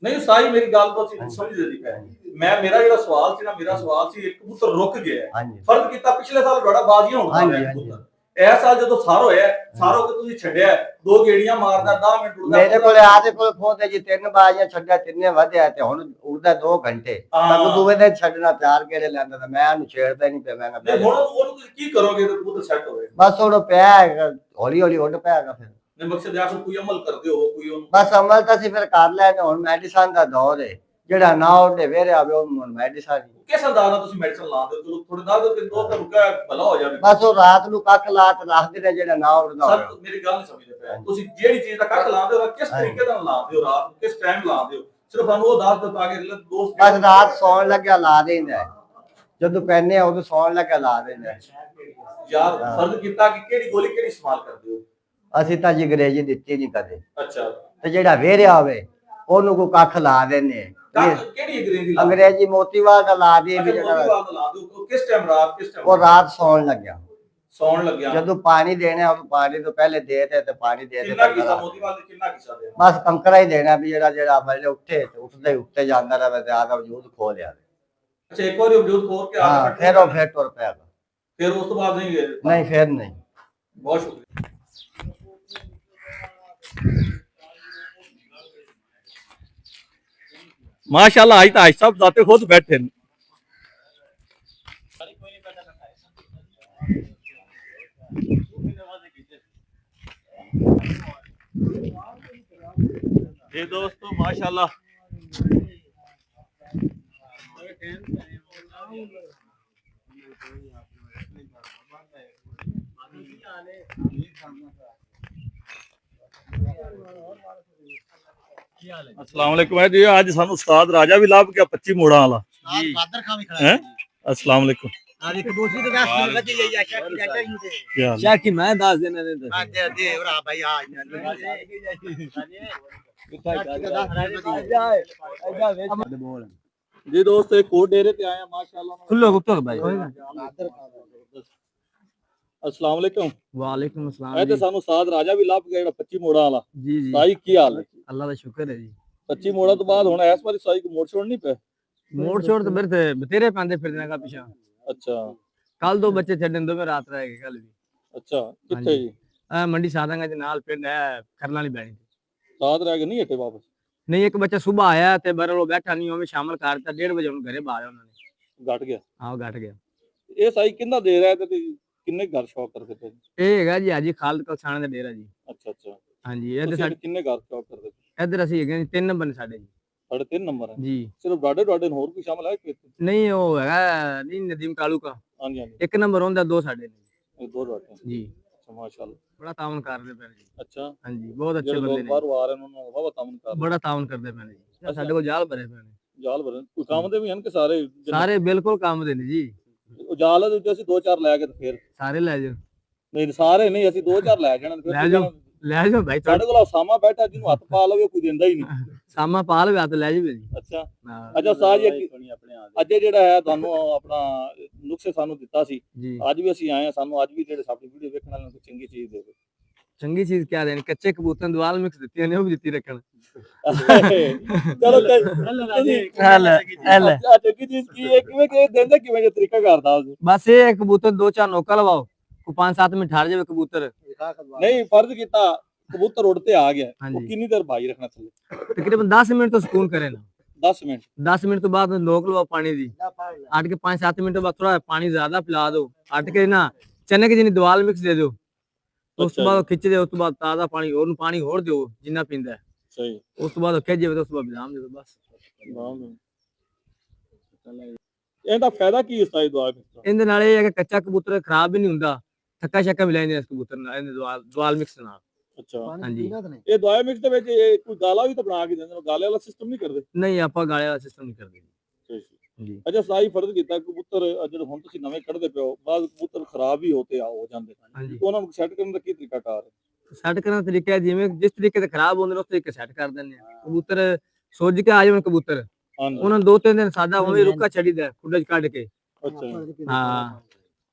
ਨਹੀਂ ਸਾਈ ਮੇਰੀ ਗੱਲ ਤੋਂ ਅਸੀਂ ਸਮਝਦੇ ਨਹੀਂ ਪਏ। ਮੇਰਾ ਜਿਹੜਾ ਸਵਾਲ ਸੀ ਨਾ, ਮੇਰਾ ਸਵਾਲ ਸੀ ਇੱਕ ਕਬੂਤਰ ਰੁਕ ਗਿਆ ਹੈ। ਹਾਂਜੀ ਫਰਜ਼ ਕੀਤਾ ਪਿਛਲੇ ਸਾਲ ਬੜਾ ਬਾਜ਼ੀਆਂ ਹੋਣ ਹਾਂਜੀ, ਲੱਗਾ ਹਾਂਜੀ। ਕਬੂਤਰ। ਇਸ ਸਾਲ ਜਦੋਂ ਸਾਰ ਹੋਇਆ, ਸਾਰੋ ਕੇ ਤੁਸੀਂ ਛੱਡਿਆ, ਦੋ ਗੇੜੀਆਂ ਮਾਰਦਾ, 10 ਮਿੰਟ ਉੜਦਾ। ਮੇਰੇ ਕੋਲ ਆਦੇ ਕੋਲ ਖੋਦੇ ਜੀ 3 ਬਾਜੀਆਂ ਛੱਡਿਆ, ਤਿੰਨੇ ਵਧਿਆ ਤੇ ਹੁਣ ਉੜਦਾ 2 ਘੰਟੇ। ਹਾਂ। ਤੱਕ ਦੂਵੇਂ ਦਿਨ ਛੱਡਣਾ 4 ਗੇੜੇ ਲੈਂਦਾ ਤਾਂ ਮੈਂ ਉਹਨੂੰ ਛੇੜਦਾ ਨਹੀਂ ਪਿਆ। ਮੈਂ ਨਹੀਂ, ਹੁਣ ਉਹਨੂੰ ਤੁਸੀਂ ਕੀ ਕਰੋਗੇ ਤੇ ਕਬੂਤਰ ਸੈੱਟ ਹੋਵੇ? ਬਸ ਉਹਨੂੰ ਪਿਆ ਹੈਗਾ, ਹੌਲੀ ਹੌਲੀ ਉੱਡ ਪਿਆਗਾ। ਫਿਰ ਨਹੀਂ ਮਕਸਦ ਹੈ ਕੋਈ ਅਮਲ ਕਰਦੇ ਹੋ, ਕੋਈ ਉਹਨੂੰ ਬਸ ਅਮਲ ਤਾਂ ਅਸੀਂ ਫਿਰ ਕਰ ਲੈਣੇ। ਹੁਣ ਮੈਡੀਸਨ ਦਾ ਦੌਰ ਹੈ, ਜਿਹੜਾ ਨਾ ਉਹਦੇ ਵੇਰੇ ਆਵੇ ਉਹਨੂੰ ਹੁਣ ਮੈਡੀਸਨ। ਕਿਸ ਅੰਦਾਜ਼ ਨਾਲ ਤੁਸੀਂ ਮੈਡੀਸਨ ਲਾਉਂਦੇ ਹੋ? ਚਲੋ ਥੋੜੇ ਨਾਲ ਤੇ ਦੋ ਤਾਂ ਰੁਕਾ ਭਲਾ ਹੋ ਜਾਵੇ। ਬਸ ਉਹ ਰਾਤ ਨੂੰ ਕੱਖ ਲਾ ਕੇ ਰੱਖਦੇ ਨੇ, ਜਿਹੜਾ ਨਾ ਉੱਡਦਾ ਸਰ ਹੋਵੇ। ਮੇਰੀ ਗੱਲ ਨਹੀਂ ਸਮਝਦੇ ਪਏ ਤੁਸੀਂ। ਜਿਹੜੀ ਚੀਜ਼ ਦਾ ਕੱਖ ਲਾਉਂਦੇ ਹੋ, ਕਿਸ ਤਰੀਕੇ ਨਾਲ ਲਾਉਂਦੇ ਹੋ, ਰਾਤ ਨੂੰ ਕਿਸ ਟਾਈਮ ਲਾਉਂਦੇ ਹੋ? ਸਿਰਫ ਸਾਨੂੰ ਉਹ ਦੱਸ ਦਿਓ ਤਾਂ ਕਿ ਅਗਲੇ ਦੋਸਤ ਬਸ ਰਾਤ ਸੌਣ ਲੱਗਿਆ ਲਾ ਦਿੰਦਾ, ਜਦੋਂ ਪੈਨੇ ਆ ਉਦੋਂ ਸੌਣ ਲੱਗਿਆ ਲਾ ਦਿੰਦਾ। ਯਾਰ ਫਰਜ਼ ਕੀਤਾ ਕਿ ਕਿਹੜੀ ਗੋਲੀ ਕਿਹੜੀ ਇਸਤੇਮਾਲ ਕਰਦੇ ਹੋ? ਅਸੀਂ ਤਾਂ ਜੀ ਅੰਗਰੇਜ਼ੀ ਦਿੱਤੀ ਨਹੀਂ ਕਦੇ। ਅੱਛਾ ਤੇ ਜਿਹੜਾ ਵੇਰਿਆ ਹੋਵੇ ਉਹਨੂੰ ਕੋਈ ਕੱਖ ਲਾ ਦਿੰਦੇ, ਕਿਹੜੀ ਅੰਗਰੇਜ਼ੀ ਲਾ अंग्रेजी मोतीवाल का ला दिए भी जरा ਲਾ ਦੋ ਕਿਸ ਟਾਈਮ ਰਾਤ ਕਿਸ वो ਟਾਈਮ रात सौन लग गया ਸੌਣ ਲੱਗਿਆ ਜਦੋਂ ਪਾਣੀ ਦੇਣਾ ਉਹ ਪਾਣੀ ਤੋਂ ਪਹਿਲੇ ਦੇ ਤੇ ਪਾਣੀ ਦੇ ਕਿੰਨਾ ਦੇ ਕਿਸਾ ਮੋਤੀਵਾਲ ਦੇ ਕਿੰਨਾ ਕਿਸਾ ਦੇ ਬਸ ਕੰਕਰਾ ਹੀ ਦੇਣਾ ਵੀ ਜਿਹੜਾ ਮਤਲਬ ਉੱਠੇ ਤੇ ਉੱਤੇ ਜਾਂਦਾ ਰਹੇ ਤੇ ਆਦਾ ਵਜੂਦ ਖੋ ਲਿਆ ਅੱਛਾ ਇੱਕ ਵਾਰੀ ਵਜੂਦ ਖੋਲ ਕੇ ਹਾਂ ਆ ਫਿਰ ਉਹ ਫਿਰ ਤੁਰ ਪਿਆ ਫਿਰ ਉਸ ਤੋਂ ਬਾਅਦ ਨਹੀਂ ਗਏ ਨਹੀਂ ਫਿਰ ਨਹੀਂ ਬਹੁਤ ਸ਼ੁਕਰੀਆ माशाल्लाह आज ताज साहब जाते खुद बैठे ये दोस्तों माशाल्लाह अस्सलाम वालेकुम जी आज सानू उस्ताद राजा भी लाभ गया 25 मोड़ा वाला जी बादर खां भी खड़ा है अस्सलाम वालेकुम आज एक दूसरी तो गैस मिल गई है क्या क्या कि मैं दास देने दे हां दे और भाई आ जी दोस्त एक कोट डेरे पे आया माशाल्लाह खुल्लो गुप्तो भाई अस्सलाम वालेकुम वालेकुम अस्सलाम ਇਹ ਤੇ ਸਾਨੂੰ ਸਾਦ ਰਾਜਾ ਵੀ ਲੱਭ ਗਿਆ ਜਿਹੜਾ 25 ਮੋੜਾ ਵਾਲਾ जी जी ਸਾਈ ਕੀ ਹਾਲ ਹੈ अल्लाह का शुक्र है जी 25 ਮੋੜਾ ਤੋਂ ਬਾਅਦ ਹੁਣ ਇਸ ਵਾਰੀ ਸਾਈ ਕੋ ਮੋੜ ਛੋੜ ਨਹੀਂ ਪਿਆ मोड़ छोड़ तो मेरे थे बतेरे पांदे फिरने का पीछा ਅੱਛਾ कल 2 बच्चे छड़न दो में रात रह गए कल भी ਅੱਛਾ ਕਿੱਥੇ ਜੀ मंडी सादांगा ਦੇ ਨਾਲ ਪਿੰਡ ਹੈ ਕਰਨ ਵਾਲੀ ਬੈਣੀ ਸਾਦ ਰਹਿ ਗਏ ਨਹੀਂ ਹਟੇ ਵਾਪਸ ਨਹੀਂ ਇੱਕ ਬੱਚਾ ਸਵੇਰ ਆਇਆ ਤੇ ਬਰਲ ਉਹ ਬੈਠਾ ਨਹੀਂ ਉਹਵੇਂ ਸ਼ਾਮਲ ਕਰਤਾ 1:30 ਵਜੇ ਉਹਨੂੰ ਘਰੇ ਬਾਹਰ ਉਹਨਾਂ ਨੇ ਘਟ ਗਿਆ ਆਹ ਘਟ ਗਿਆ ਇਹ ਸਾਈ ਕਿੰਨਾ ਦੇ ਰਿਹਾ ਤੇ ਕਿੰਨੇ ਘਰ ਸ਼ੌਕ ਕਰਦੇ ਪਏ ਇਹ ਹੈਗਾ ਜੀ ਹਾਜੀ ਖਾਲਦ ਕਲਸਾਣਾ ਦਾ ਡੇਰਾ ਜੀ ਅੱਛਾ ਅੱਛਾ ਹਾਂਜੀ ਇਹਦੇ ਤੁਸੀਂ ਸਾਡੇ ਕਿੰਨੇ ਘਰ ਸ਼ੌਕ ਕਰਦੇ ਇੱਧਰ ਅਸੀਂ ਹੈਗੇ 3 ਨੰਬਰ ਨੇ ਸਾਡੇ ਜੀ ਸਾਡੇ 3 ਨੰਬਰ ਹੈ ਜੀ ਸਿਰਫ ਡਾਡੇ ਨੂੰ ਹੋਰ ਕੋਈ ਸ਼ਾਮਲ ਹੈ ਕਿ ਨਹੀਂ ਉਹ ਹੈਗਾ ਨਹੀਂ ਨਦੀਮ ਕਾਲੂ ਕਾ ਹਾਂਜੀ ਹਾਂਜੀ 1 ਨੰਬਰ ਹੁੰਦਾ 2 ਸਾਡੇ ਨੇ ਇਹ ਦੋ ਡਾਡੇ ਜੀ ਅੱਛਾ ਮਾਸ਼ਾਅੱਲਾ ਬੜਾ ਤਾਵਨ ਕਰਦੇ ਪਏ ਨੇ ਜੀ ਅੱਛਾ ਹਾਂਜੀ ਬਹੁਤ ਅੱਛੇ ਜਿਹੜੇ ਬੰਦੇ ਲੋਕ ਨੇ ਬਾਹਰੋਂ ਆ ਰਹੇ ਨੇ ਉਹਨਾਂ ਨੂੰ ਵਾਵਾ ਤਾਮਨ ਕਰ ਬੜਾ ਤਾਵਨ ਕਰਦੇ ਪਏ ਨੇ ਜੀ ਸਾਡੇ ਕੋਲ ਜਾਲ ਭਰੇ ਪਏ ਨੇ ਜਾਲ ਭਰਨ ਕੋਈ ਕੰਮ ਦੇ ਵੀ ਹਨ ਕਿ ਸਾਰੇ ਸਾਰੇ ਬਿਲਕੁਲ ਕੰਮ ਦੇ ਨੇ ਜੀ ਉਹ ਜਾਲ ਦੇ ਵਿੱਚ ਅਸੀਂ 2-4 ਲੈ ਕੇ ਤੇ ਫਿਰ ਸਾਰੇ ਲੈ ਜਾਓ ਨਹੀਂ ਸਾਰੇ ਨਹੀਂ ਅਸੀਂ 2-4 ਲੈ ਜਾਣਾ ਤੇ ਲੈ ਜਾਓ ਲੈ ਜਾਓ ਭਾਈ ਸਾਡੇ ਕੋਲ ਸਾਮਾ ਬੈਠਾ ਜਿਹਨੂੰ ਹੱਥ ਪਾ ਲਵੇ ਕੋਈ ਦਿੰਦਾ ਹੀ ਨਹੀਂ ਸਾਮਾ ਪਾ ਲਵੇ ਹੱਥ ਲੈ ਜਾਵੇ ਜੀ ਅੱਛਾ ਹਾਂ, ਅੱਛਾ ਸਾਜ ਅੱਜ ਜਿਹੜਾ ਹੈ ਤੁਹਾਨੂੰ ਆਪਣਾ ਨੁਕਸੇ ਸਾਨੂੰ ਦਿੱਤਾ ਸੀ ਜੀ ਅੱਜ ਵੀ ਅਸੀਂ ਆਏ ਆ ਸਾਨੂੰ ਅੱਜ ਵੀ ਜਿਹੜੇ ਸਾਡੀ ਵੀਡੀਓ ਵੇਖਣ ਵਾਲਿਆਂ ਨੂੰ ਕੋਈ ਚੰਗੀ ਚੀਜ਼ ਦੇ ਦਿਓ ਚੰਗੀ ਚੀਜ਼ ਕਿਆ ਦੇਣੀ ਕੱਚੇ ਕਬੂਤਰਾਂ ਦਵਾਲ ਮਿਕਸ ਦਿੱਤੀਆਂ ਨੇ ਉਹ ਵੀ ਦਿੱਤੀ ਰੱਖਣ ਚਲੋ ਲੈ ਚੰਗੀ ਚੀਜ਼ ਕੀ ਹੈ ਕਿਵੇਂ ਦਿੰਦਾ ਕਿਵੇਂ ਜੇ ਤਰੀਕਾ ਕਰਦਾ ਉਸ ਬਸ ਇਹ ਕਬੂਤਰ 2-4 ਨੋਕਾ ਲਵਾਓ ਕੋ 5-7 ਮਿੰਟ ਠਹਿਰ ਜਾਵੇ ਕਬੂਤਰ ਨਹੀਂ ਫਰਜ਼ ਕੀਤਾ ਕਬੂਤਰ ਉੱਡ ਤੇ ਆ ਗਿਆ ਉਹ ਹਾਂਜੀ। ਕਿੰਨੀ ਦੇਰ ਬਾਈ ਰੱਖਣਾ ਥੱਲੇ ਤਕਰੀਬਨ 10 ਮਿੰਟ ਤੋਂ ਸਕੂਨ ਕਰੇ ਨਾ 10 ਮਿੰਟ 10 ਮਿੰਟ ਤੋਂ ਬਾਅਦ ਨੋਕ ਲਵਾਓ ਪਾਣੀ ਦੀ ਅੱਟ ਕੇ 5-7 ਮਿੰਟ ਬਾਅਦ ਥੋੜਾ ਪਾਣੀ ਜ਼ਿਆਦਾ ਪਿਲਾ ਦਿਓ ਅੱਟ ਕੇ ਨਾ ਚਨੇ ਕੀ ਜਿੰਨੀ ਦਵਾਲ ਮਿਕਸ ਦੇ ਦਿਓ ਉਸ ਤੋਂ ਬਾਅਦ ਉਹ ਖਿੱਚ ਦਿਓ ਉਸ ਤੋਂ ਬਾਅਦ ਤਾਜ਼ਾ ਪਾਣੀ ਹੋਰ ਨੂੰ ਪਾਣੀ ਹੋਰ ਦਿਓ ਜਿੰਨਾ ਪੀਂਦਾ ਹੈ। ਸਹੀ ਉਸ ਤੋਂ ਬਾਅਦ ਉਹ ਖਿੱਚ ਜਾਵੇ ਤਾਂ ਉਸ ਤੋਂ ਬਾਅਦ ਬਦਾਮ ਦੇ ਦਿਓ ਬਸ ਇਹਦਾ ਫਾਇਦਾ ਕੀ ਇਸ ਸਾਈਡ ਦੁਆ ਇਹਦੇ ਨਾਲ ਇਹ ਹੈ ਕਿ ਕੱਚਾ ਕਬੂਤਰ ਖਰਾਬ ਵੀ ਨਹੀਂ ਹੁੰਦਾ ਥੱਕਾ ਸ਼ੱਕਾ ਵੀ ਲੈਂਦੇ ਇਸ ਕਬੂਤਰ ਨਾਲ ਇਹਦੇ ਦਵਾਲ ਮਿਕਸ ਨਾਲ ਅੱਛਾ ਹਾਂਜੀ ਇਹ ਦਵਾਈ ਮਿਕਸ ਦੇ ਵਿੱਚ ਇਹ ਕੋਈ ਗਾਲਾ ਵੀ ਤਾਂ ਬਣਾ ਕੇ ਦਿੰਦੇ ਨੇ ਗਾਲੇ ਵਾਲਾ ਸਿਸਟਮ ਨਹੀਂ ਕਰਦੇ ਨਹੀਂ ਆਪਾਂ ਗਾਲੇ ਵਾਲਾ ਸਿਸਟਮ ਨਹੀਂ ਕਰਦੇ ਜੀ ਅੱਛਾ ਸਾਈ ਫਰਜ਼ ਕੀਤਾ ਕਬੂਤਰ ਜਿਹੜੇ ਹੁਣ ਤੁਸੀਂ ਨਵੇਂ ਕੱਢਦੇ ਪਿਓ ਬਾਅਦ ਕਬੂਤਰ ਖਰਾਬ ਵੀ ਹੋ ਜਾਂਦੇ ਹਾਂਜੀ ਉਹਨਾਂ ਨੂੰ ਸੈੱਟ ਕਰਨ ਦਾ ਕੀ ਤਰੀਕਾ ਕਾਰ ਹੈ ਸੈੱਟ ਕਰਨ ਦਾ ਤਰੀਕਾ ਹੈ ਜਿਵੇਂ ਜਿਸ ਤਰੀਕੇ ਤੇ ਖਰਾਬ ਹੁੰਦੇ ਨੇ ਉਸ ਤਰੀਕੇ ਸੈੱਟ ਕਰ ਦਿੰਦੇ ਆ ਕਬੂਤਰ ਸੁੱਜ ਕੇ ਆ ਜਾਣ ਕਬੂਤਰ ਹਾਂਜੀ ਉਹਨਾਂ ਨੂੰ 2-3 ਦਿਨ ਸਾਦਾ ਉਵੇਂ ਰੁੱਕਾ ਛੱਡੀਦਾ ਖੁੱਡੇ ਚ ਕੱਢ ਕੇ ਅੱਛਾ ਹਾਂ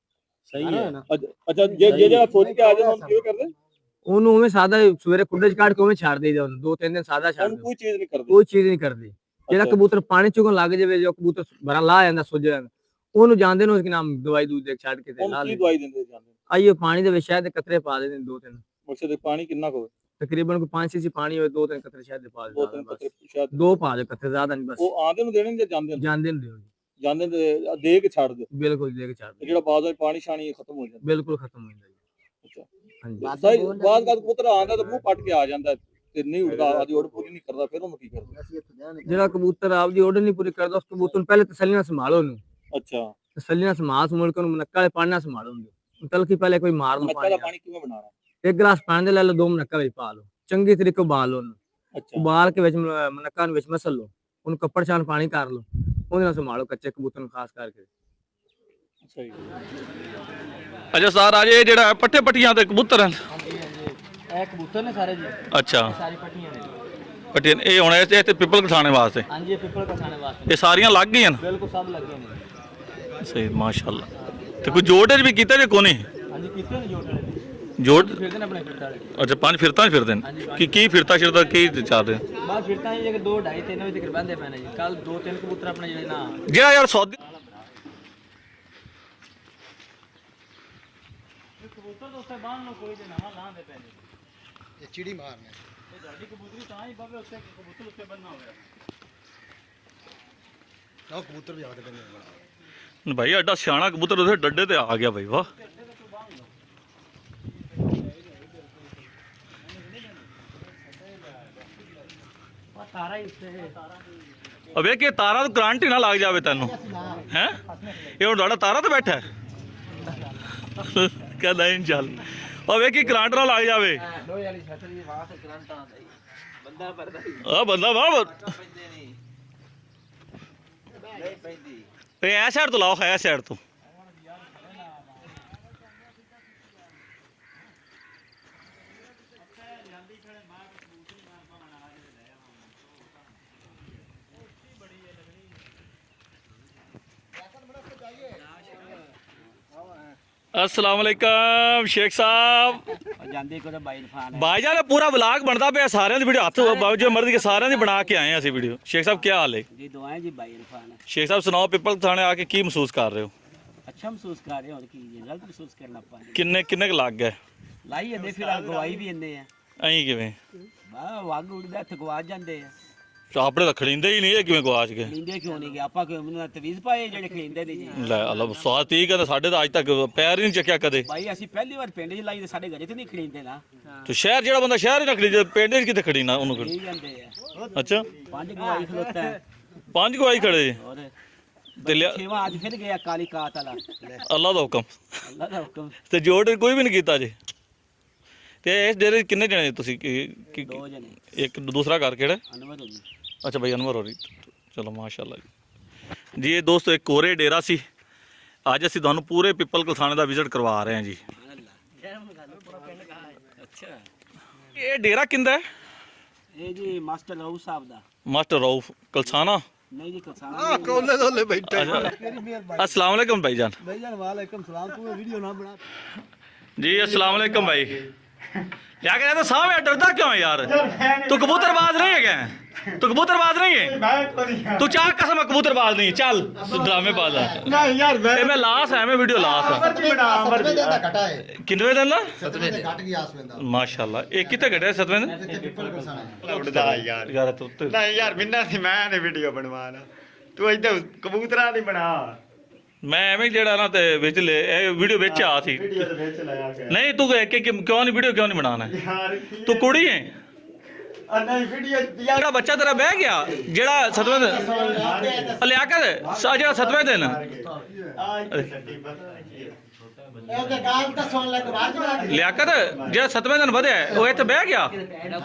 ਸਹੀ ਹੈ ਅੱਛਾ ਜੇ ਜਿਹੜਾ ਸੋਚ ਕੇ ਆ ਜਾਂਦਾ ਉਹਨੂੰ ਕਿਵੇਂ ਕਰਦੇ ਉਹਨੂੰ ਉਵੇਂ ਸਾਦਾ ਸਵੇਰੇ ਖੁੱਡੇ ਚ ਕੱਢ ਕੇ ਉਵੇਂ ਛੱਡ ਦੇਈਦਾ ਉਹਨੂੰ 2-3 ਦਿਨ ਸਾਦਾ ਛੱਡ ਉਹਨੂੰ ਦਿਓ ਕੋਈ ਚੀਜ਼ ਨਹੀਂ ਕਰਦੇ ਕੋਈ ਚੀਜ਼ ਨਹੀਂ ਕਰਦੀ ਜਿਹੜਾ ਕਬੂਤਰ ਪਾਣੀ ਚੁਗਣ ਲੱਗ ਜਾਵੇ ਜੋ ਕਬੂਤਰ ਬੜਾ ਲਾ ਜਾਂਦਾ ਸੁੱਜ ਜਾਂਦਾ ਉਹਨੂੰ ਜਾਂਦੇ ਨੂੰ ਕਿ ਨਾਮ ਦਵਾਈ ਦੂਜ ਦੇ ਛੱਡ ਕੇ ਤੇ ਲਾ ਉਹਨੂੰ ਕੀ ਲੈ ਦਵਾਈ ਦਿੰਦੇ ਜਾਂਦੇ ਆਈਓ ਪਾਣੀ ਦੇ ਵਿੱਚ ਸ਼ਾਇਦ ਕਤਰੇ ਪਾ ਦੇ 2-3 ਮਕਸਦ ਪਾਣੀ ਕਿੰਨਾ ਕੁ ਤਕਰੀਬਨ ਕੋਈ 5 ਸੀਸੀ ਪਾਣੀ ਹੋਵੇ 2-3 ਕਤਰੇ ਸ਼ਾਇਦ ਦੇ ਪਾ ਦੋ ਦੇ ਤਿੰਨ ਕਤਰੇ ਸ਼ਾਇਦ 2 ਪਾ ਦੇ ਕਤਰੇ ਜ਼ਿਆਦਾ ਨਹੀਂ ਬਸ ਉਹ ਆਂਦੇ ਨੂੰ ਦੇਣੇ ਜਾਂ ਜਾਂਦੇ ਨੂੰ ਜਾਂਦੇ ਨੂੰ ਦਿਓ ਜੀ ਜਾਂਦੇ ਨੂੰ ਦੇ ਕੇ ਛੱਡ ਦਿਓ ਬਿਲਕੁਲ ਦੇ ਕੇ ਛੱਡ ਤੇ ਦਿਓ ਜਿਹੜਾ ਬਾਅਦ ਵਿੱਚ ਪਾਣੀ ਛਾਣੀ ਖਤਮ ਹੋ ਜਾਂਦਾ ਬਿਲਕੁਲ ਖਤਮ ਹੋ ਜਾਂਦਾ ਜੀ ਅੱਛਾ ਹਾਂਜੀ ਸਹੀ ਬਾਅਦ ਕਦ ਕਬੂਤਰ ਆਂਦਾ ਤਾਂ ਮੂੰਹ ਪੱਟ ਕੇ ਆ ਜਾਂਦਾ ਤੇ ਨਹੀਂ ਉੱਡਦਾ ਆਦੀ ਉੜ ਪੂਰੀ ਨਹੀਂ ਕਰਦਾ ਫਿਰ ਉਹਨੂੰ ਕੀ ਕਰਦੇ ਜਿਹੜਾ ਕਬੂਤਰ ਆਪਦੀ ਆਰਡਰ ਨਹੀਂ ਪੂਰੀ ਕਰਦਾ ਉਸ ਕਬੂਤਰ ਨੂੰ ਪਹਿਲੇ ਤਸੱਲੀ ਨਾਲ ਸੰਭਾਲੋ ਉਹਨੂੰ ਅੱਛਾ ਤਸੱਲੀ ਨਾਲ ਸੰਭਾਲ ਕੇ ਉਹਨੂੰ ਮਨੱਕਾ ਵਾਲੇ ਪਾਣੀ ਨਾਲ ਸੰਭਾਲੋ ਉਹਨੂੰ ਤਲਕੀ ਪਹਿਲੇ ਕੋਈ ਮਾਰ ਨਾ ਮੱਕਾ ਦਾ ਪਾਣੀ ਕਿਵੇਂ ਬਣਾਉਣਾ ਇੱਕ ਗਲਾਸ ਪਾਣੀ ਦੇ ਲੈ ਲਓ 2 ਮਨੱਕਾ ਵਿੱਚ ਪਾ ਲਓ ਚੰਗੀ ਤਰੀਕੇ ਉਬਾਲ ਲਓ ਉਹਨੂੰ ਅੱਛਾ ਉਬਾਲ ਕੇ ਵਿੱਚ ਮਨੱਕਾ ਨੂੰ ਵਿੱਚ ਮਸਲ ਲਓ ਉਹਨੂੰ ਕੱਪੜ ਛਾਣ ਪਾਣੀ ਕਰ ਲਓ ਉਹਦੇ ਨਾਲ ਸੰਭਾਲੋ ਕੱਚੇ ਕਬੂਤਰ ਨੂੰ ਖਾਸ ਕਰਕੇ ਸਹੀ ਅੱਛਾ ਸਰ ਅੱਜ ਇਹ ਜਿਹੜਾ ਪੱਠੇ ਪੱਟੀਆਂ ਤੇ ਕਬੂਤਰ ਹਨ ਇਹ ਕਬੂਤਰ ਨੇ ਸਾਰੇ ਜੀ ਅੱਛਾ ਸਾਰੀ ਪੱਟੀਆਂ ਨੇ ਪਟਿਆਲੇ ਇਹ ਹੁਣ ਇੱਥੇ ਪਿੱਪਲ ਕਸਾਣੇ ਵਾਸਤੇ ਹਾਂਜੀ ਇਹ ਪਿੱਪਲ ਕਸਾਣੇ ਵਾਸਤੇ ਇਹ ਸਾਰੀਆਂ ਲੱਗ ਗਈਆਂ ਨੇ ਬਿਲਕੁਲ ਸਭ ਲੱਗੇ ਨੇ ਸਹੀ ਮਾਸ਼ਾਅੱਲਾ ਤੇ ਕੋਈ ਜੋੜ ਵੀ ਕੀਤਾ ਜੇ ਕੋਨੇ ਹਾਂਜੀ ਕੀਤੇ ਨੇ ਜੋੜ ਵਾਲੇ ਜੋੜ ਫਿਰਦੇ ਨੇ ਆਪਣੇ ਫਿਰਤਾ ਵਾਲੇ ਅੱਛਾ 5 ਫਿਰਤਾਂ 'ਚ ਫਿਰਦੇ ਨੇ ਕੀ ਫਿਰਤਾ ਸ਼ਿਰਤਾ ਕੀ ਚੱਲ ਰਿਹਾ ਬਾਅਦ ਫਿਰਤਾ ਹੀ ਜੇ 2 2.5 3 ਵਜੇ ਤੱਕ ਬੰਦੇ ਪੈਣੇ ਜੀ ਕੱਲ 2 3 ਕਬੂਤਰ ਆਪਣੇ ਜਿਹੜੇ ਨਾ ਜਿਹੜਾ ਯਾਰ ਸੌਦੀ ਕਬੂਤਰ ਤੋਂ ਉੱਤੇ ਬਾਹਰ ਨੂੰ ਕੋਈ ਦੇ ਨਾ ਲਾਂਦੇ ਪੈਣੇ ਇਹ ਚਿੜੀ ਮਾਰਨੇ ਇਹ ਤੁਹਾਡੀ ਕਬੂਤਰੀ ਤਾਂ ਹੀ ਬਾਵੇ ਉੱਤੇ ਕਬੂਤਰ ਉੱਤੇ ਬੰਨਾ ਹੋਇਆ ਨਾ ਕਬੂਤਰ ਵੀ ਆਦੇ ਪੈਂਦੇ ਭਾਈ ਐਡਾ ਸਿਆਣਾ ਕਬੂਤਰ ਉਹਦੇ ਡੱਡੇ ਤੇ ਆ ਗਿਆ ਭਾਈ ਵਾਹ ਤਾਰਾ ਹੀ ਉੱਤੇ ਅਬੇ ਕਿ ਤਾਰਾ ਤੋਂ ਕਰੰਟ ਹੀ ਨਾ ਲੱਗ ਜਾਵੇ ਤੈਨੂੰ ਹੈ ਇਹ ਹੁਣ ਤੁਹਾਡਾ ਤਾਰਾ ਤੇ ਬੈਠਾ ਕਹਿੰਦਾ ਨਹੀਂ ਚੱਲ ਅਬੇ ਕਿ ਕਰੰਟ ਨਾ ਲੱਗ ਜਾਵੇ ਲੋਹੇ ਵਾਲੀ ਛੱਤ ਦੀ ਵਾਹ ਤੇ ਕਰੰਟ ਆਉਂਦਾ ਜੀ ਬੰਦਾ ਪਰਦਾ ਆ ਬੰਦਾ ਵਾਹ ਪੈਂਦੇ ਨਹੀਂ ਨਹੀਂ ਪੈਂਦੀ ਇਹ ਐ ਸਾਈਡ ਤੋਂ ਲਾਓ ਹੈ ਸਾਈਡ ਤੋਂ अस्सलाम वालेकुम शेख साहब ਜਾਂਦੇ ਕੋ ਤਾਂ ਬਾਈ ਫਾਨ ਹੈ भाईजान ने पूरा व्लॉग बनता पे सारे वीडियो हथ जो मर्जी के सारे बना के आए हैं वीडियो शेख साहब क्या हाल है ਜੀ ਦੁਆएं ਜੀ ਬਾਈ ਇਰਫਾਨ शेख साहब सुनाओ पिपल थाने आके की महसूस कर रहे हो ਅੱਛਾ ਮਹਿਸੂਸ ਕਰ ਰਹੇ ਹੋ ਕੀ ਰਿਜ਼ਲਟ ਮਹਿਸੂਸ ਕਰਨਾ ਪਾਉਂਦੇ किन्ने क लग गए ਲਾਈ ਜਾਂਦੇ ਫਿਰ ਆ ਗਵਾਈ ਵੀ ਇੰਨੇ ਆ अं किवें ਵਾਹ ਵਾਗ ਉੜਦਾ ਇੱਥੇ ਗਵਾ ਜਾਂਦੇ ਆ अपने तो खड़ींदे ही नहीं है किवें गवाच गए ਖਲੀਂਦੇ ਕਿਉਂ ਨਹੀਂ ਗਏ ਆਪਾਂ ਕਿਉਂ ਮੈਨੂੰ ਤਵੀਜ਼ ਪਾਏ ਜਿਹੜੇ ਖਲੀਂਦੇ ਨੇ ਜੀ ਲੈ ਅੱਲਾ ਸਵਾਦ ਠੀਕ ਹੈ ਸਾਡੇ ਤਾਂ ਅੱਜ ਤੱਕ ਪੈਰ ਹੀ ਨਹੀਂ ਚੱਕਿਆ ਕਦੇ ਭਾਈ ਅਸੀਂ ਪਹਿਲੀ ਵਾਰ ਪਿੰਡ 'ਚ ਲਾਈ ਤੇ ਸਾਡੇ ਘਰੇ ਤੇ ਨਹੀਂ ਖਲੀਂਦੇ ਨਾ ਤੇ ਸ਼ਹਿਰ ਜਿਹੜਾ ਬੰਦਾ ਸ਼ਹਿਰ ਹੀ ਰੱਖੜੀ ਜੇ ਪਿੰਡ 'ਚ ਕਿਤੇ ਖੜੀ ਨਾ ਉਹਨੂੰ ਖੜੀ ਖਲੀ ਜਾਂਦੇ ਆ ਅੱਛਾ 5 ਗਵਾਈ ਖਲੋਤਾ ਹੈ 5 ਗਵਾਈ ਖੜੇ ਜੀ ਔਰ ਤੇ ਲਿਆ ਛੇਵਾਂ ਅੱਜ ਫਿਰ ਗਿਆ ਕਾਲੀ ਕਾਤ ਵਾਲਾ ਅੱਲਾ ਦਾ ਹੁਕਮ ਅੱਲਾ ਦਾ ਹੁਕਮ ਤੇ ਜੋੜ ਕੋਈ ਵੀ ਨਹੀਂ ਕੀਤਾ ਜੀ ਤੇ ਇਸ ਡੇਰੇ 'ਚ ਕਿੰਨੇ ਜਣੇ ਤੁਸੀਂ 2 ਜਣੇ ਇੱਕ ਦੂਸਰਾ ਘਰ ਕਿਹੜਾ ਅਨਵਰ ਹੋਣੀ अच्छा भाई अनवर हो रही चलो माशाल्लाह जी ये दोस्तों एक कोरे डेरा सी आज ਅਸੀਂ ਤੁਹਾਨੂੰ ਪੂਰੇ ਪਿੱਪਲ ਕਲਥਾਣੇ ਦਾ ਵਿਜ਼ਿਟ ਕਰਵਾ ਰਹੇ ਹਾਂ ਜੀ ਅੱਛਾ ਇਹ ਡੇਰਾ ਕਿੰਦਾ ਹੈ ਇਹ ਜੀ ਮਾਸਟਰ ਰਾਉ ਸਾਹਿਬ ਦਾ ਮਾਸਟਰ ਰਊਫ ਕਲਥਾਣਾ ਨਹੀਂ ਜੀ ਕਸਾਨਾ ਕੋਲੇ ਦੋਲੇ ਬੈਠੇ अस्सलाम वालेकुम भाईजान ਭਾਈਜਾਨ ਵਾਲੇਕਮ ਸਲਾਮ ਤੂੰ ਵੀਡੀਓ ਨਾ ਬਣਾ जी अस्सलाम वालेकुम भाई क्या कह रहे तो सामने डरता क्यों है यार तू कबूतरबाज नहीं है क्या तू कबूतरबाज नहीं है तू चार कसम कबूतरबाज नहीं है चल तू ड्रामेबाज है नहीं यार मैं लास है मैं वीडियो लास है कितने दिन दा माशाल्लाह एक कितने घटे 7वें दिन ਉੱਡਦਾ ਯਾਰ यार तू ਨਹੀਂ ਯਾਰ ਮਿੰਨਾ ਸੀ ਮੈਂ ਨੇ ਵੀਡੀਓ ਬਣਵਾਣਾ ਤੂੰ ਇੱਥੇ ਕਬੂਤਰਾਂ ਦੀ ਬਣਾ मैं एवं जेड़ा ना ते विच ले वीडियो विच आ थी ਵੀਡੀਓ ਦੇ ਵਿੱਚ ਲਾਇਆ ਗਿਆ नहीं तू क्यों नहीं वीडियो क्यों नहीं बनाना है ਯਾਰ तू कुड़ी है ਆ ਨਹੀਂ ਵੀਡੀਓ ਯਾਰ ਜਿਹੜਾ ਬੱਚਾ ਤੇਰਾ ਬਹਿ ਗਿਆ ਜਿਹੜਾ 7ਵੇਂ ਦਿਨ ਲਿਆ ਕਰ ਜਿਹੜਾ 7ਵੇਂ ਦਿਨ ਲਿਆਕਤ ਜਿਹੜਾ 7ਵੇਂ ਦਿਨ ਵਧਿਆ ਉਹ ਇੱਥੇ ਬਹਿ ਗਿਆ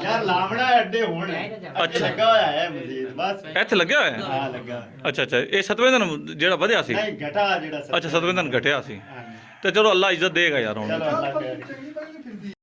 ਯਾਰ ਲਾਵਣਾ ਅੱਡੇ ਹੋਣ ਅੱਛਾ। ਲੱਗਾ ਹੋਇਆ ਹੈ ਮਜ਼ੀਦ ਬਸ ਇੱਥੇ ਲੱਗਿਆ ਹੋਇਆ ਹਾਂ ਲੱਗਾ ਅੱਛਾ ਅੱਛਾ ਇਹ 7ਵੇਂ ਦਿਨ ਜਿਹੜਾ ਵਧਿਆ ਸੀ ਨਹੀਂ ਘਟਾ ਜਿਹੜਾ ਅੱਛਾ 7ਵੇਂ ਦਿਨ ਘਟਿਆ ਸੀ ਤੇ ਚਲੋ ਅੱਲਾ ਇੱਜ਼ਤ ਦੇਗਾ ਯਾਰ ਹੁਣ ਚਲੋ ਅੱਲਾ ਖੈਰ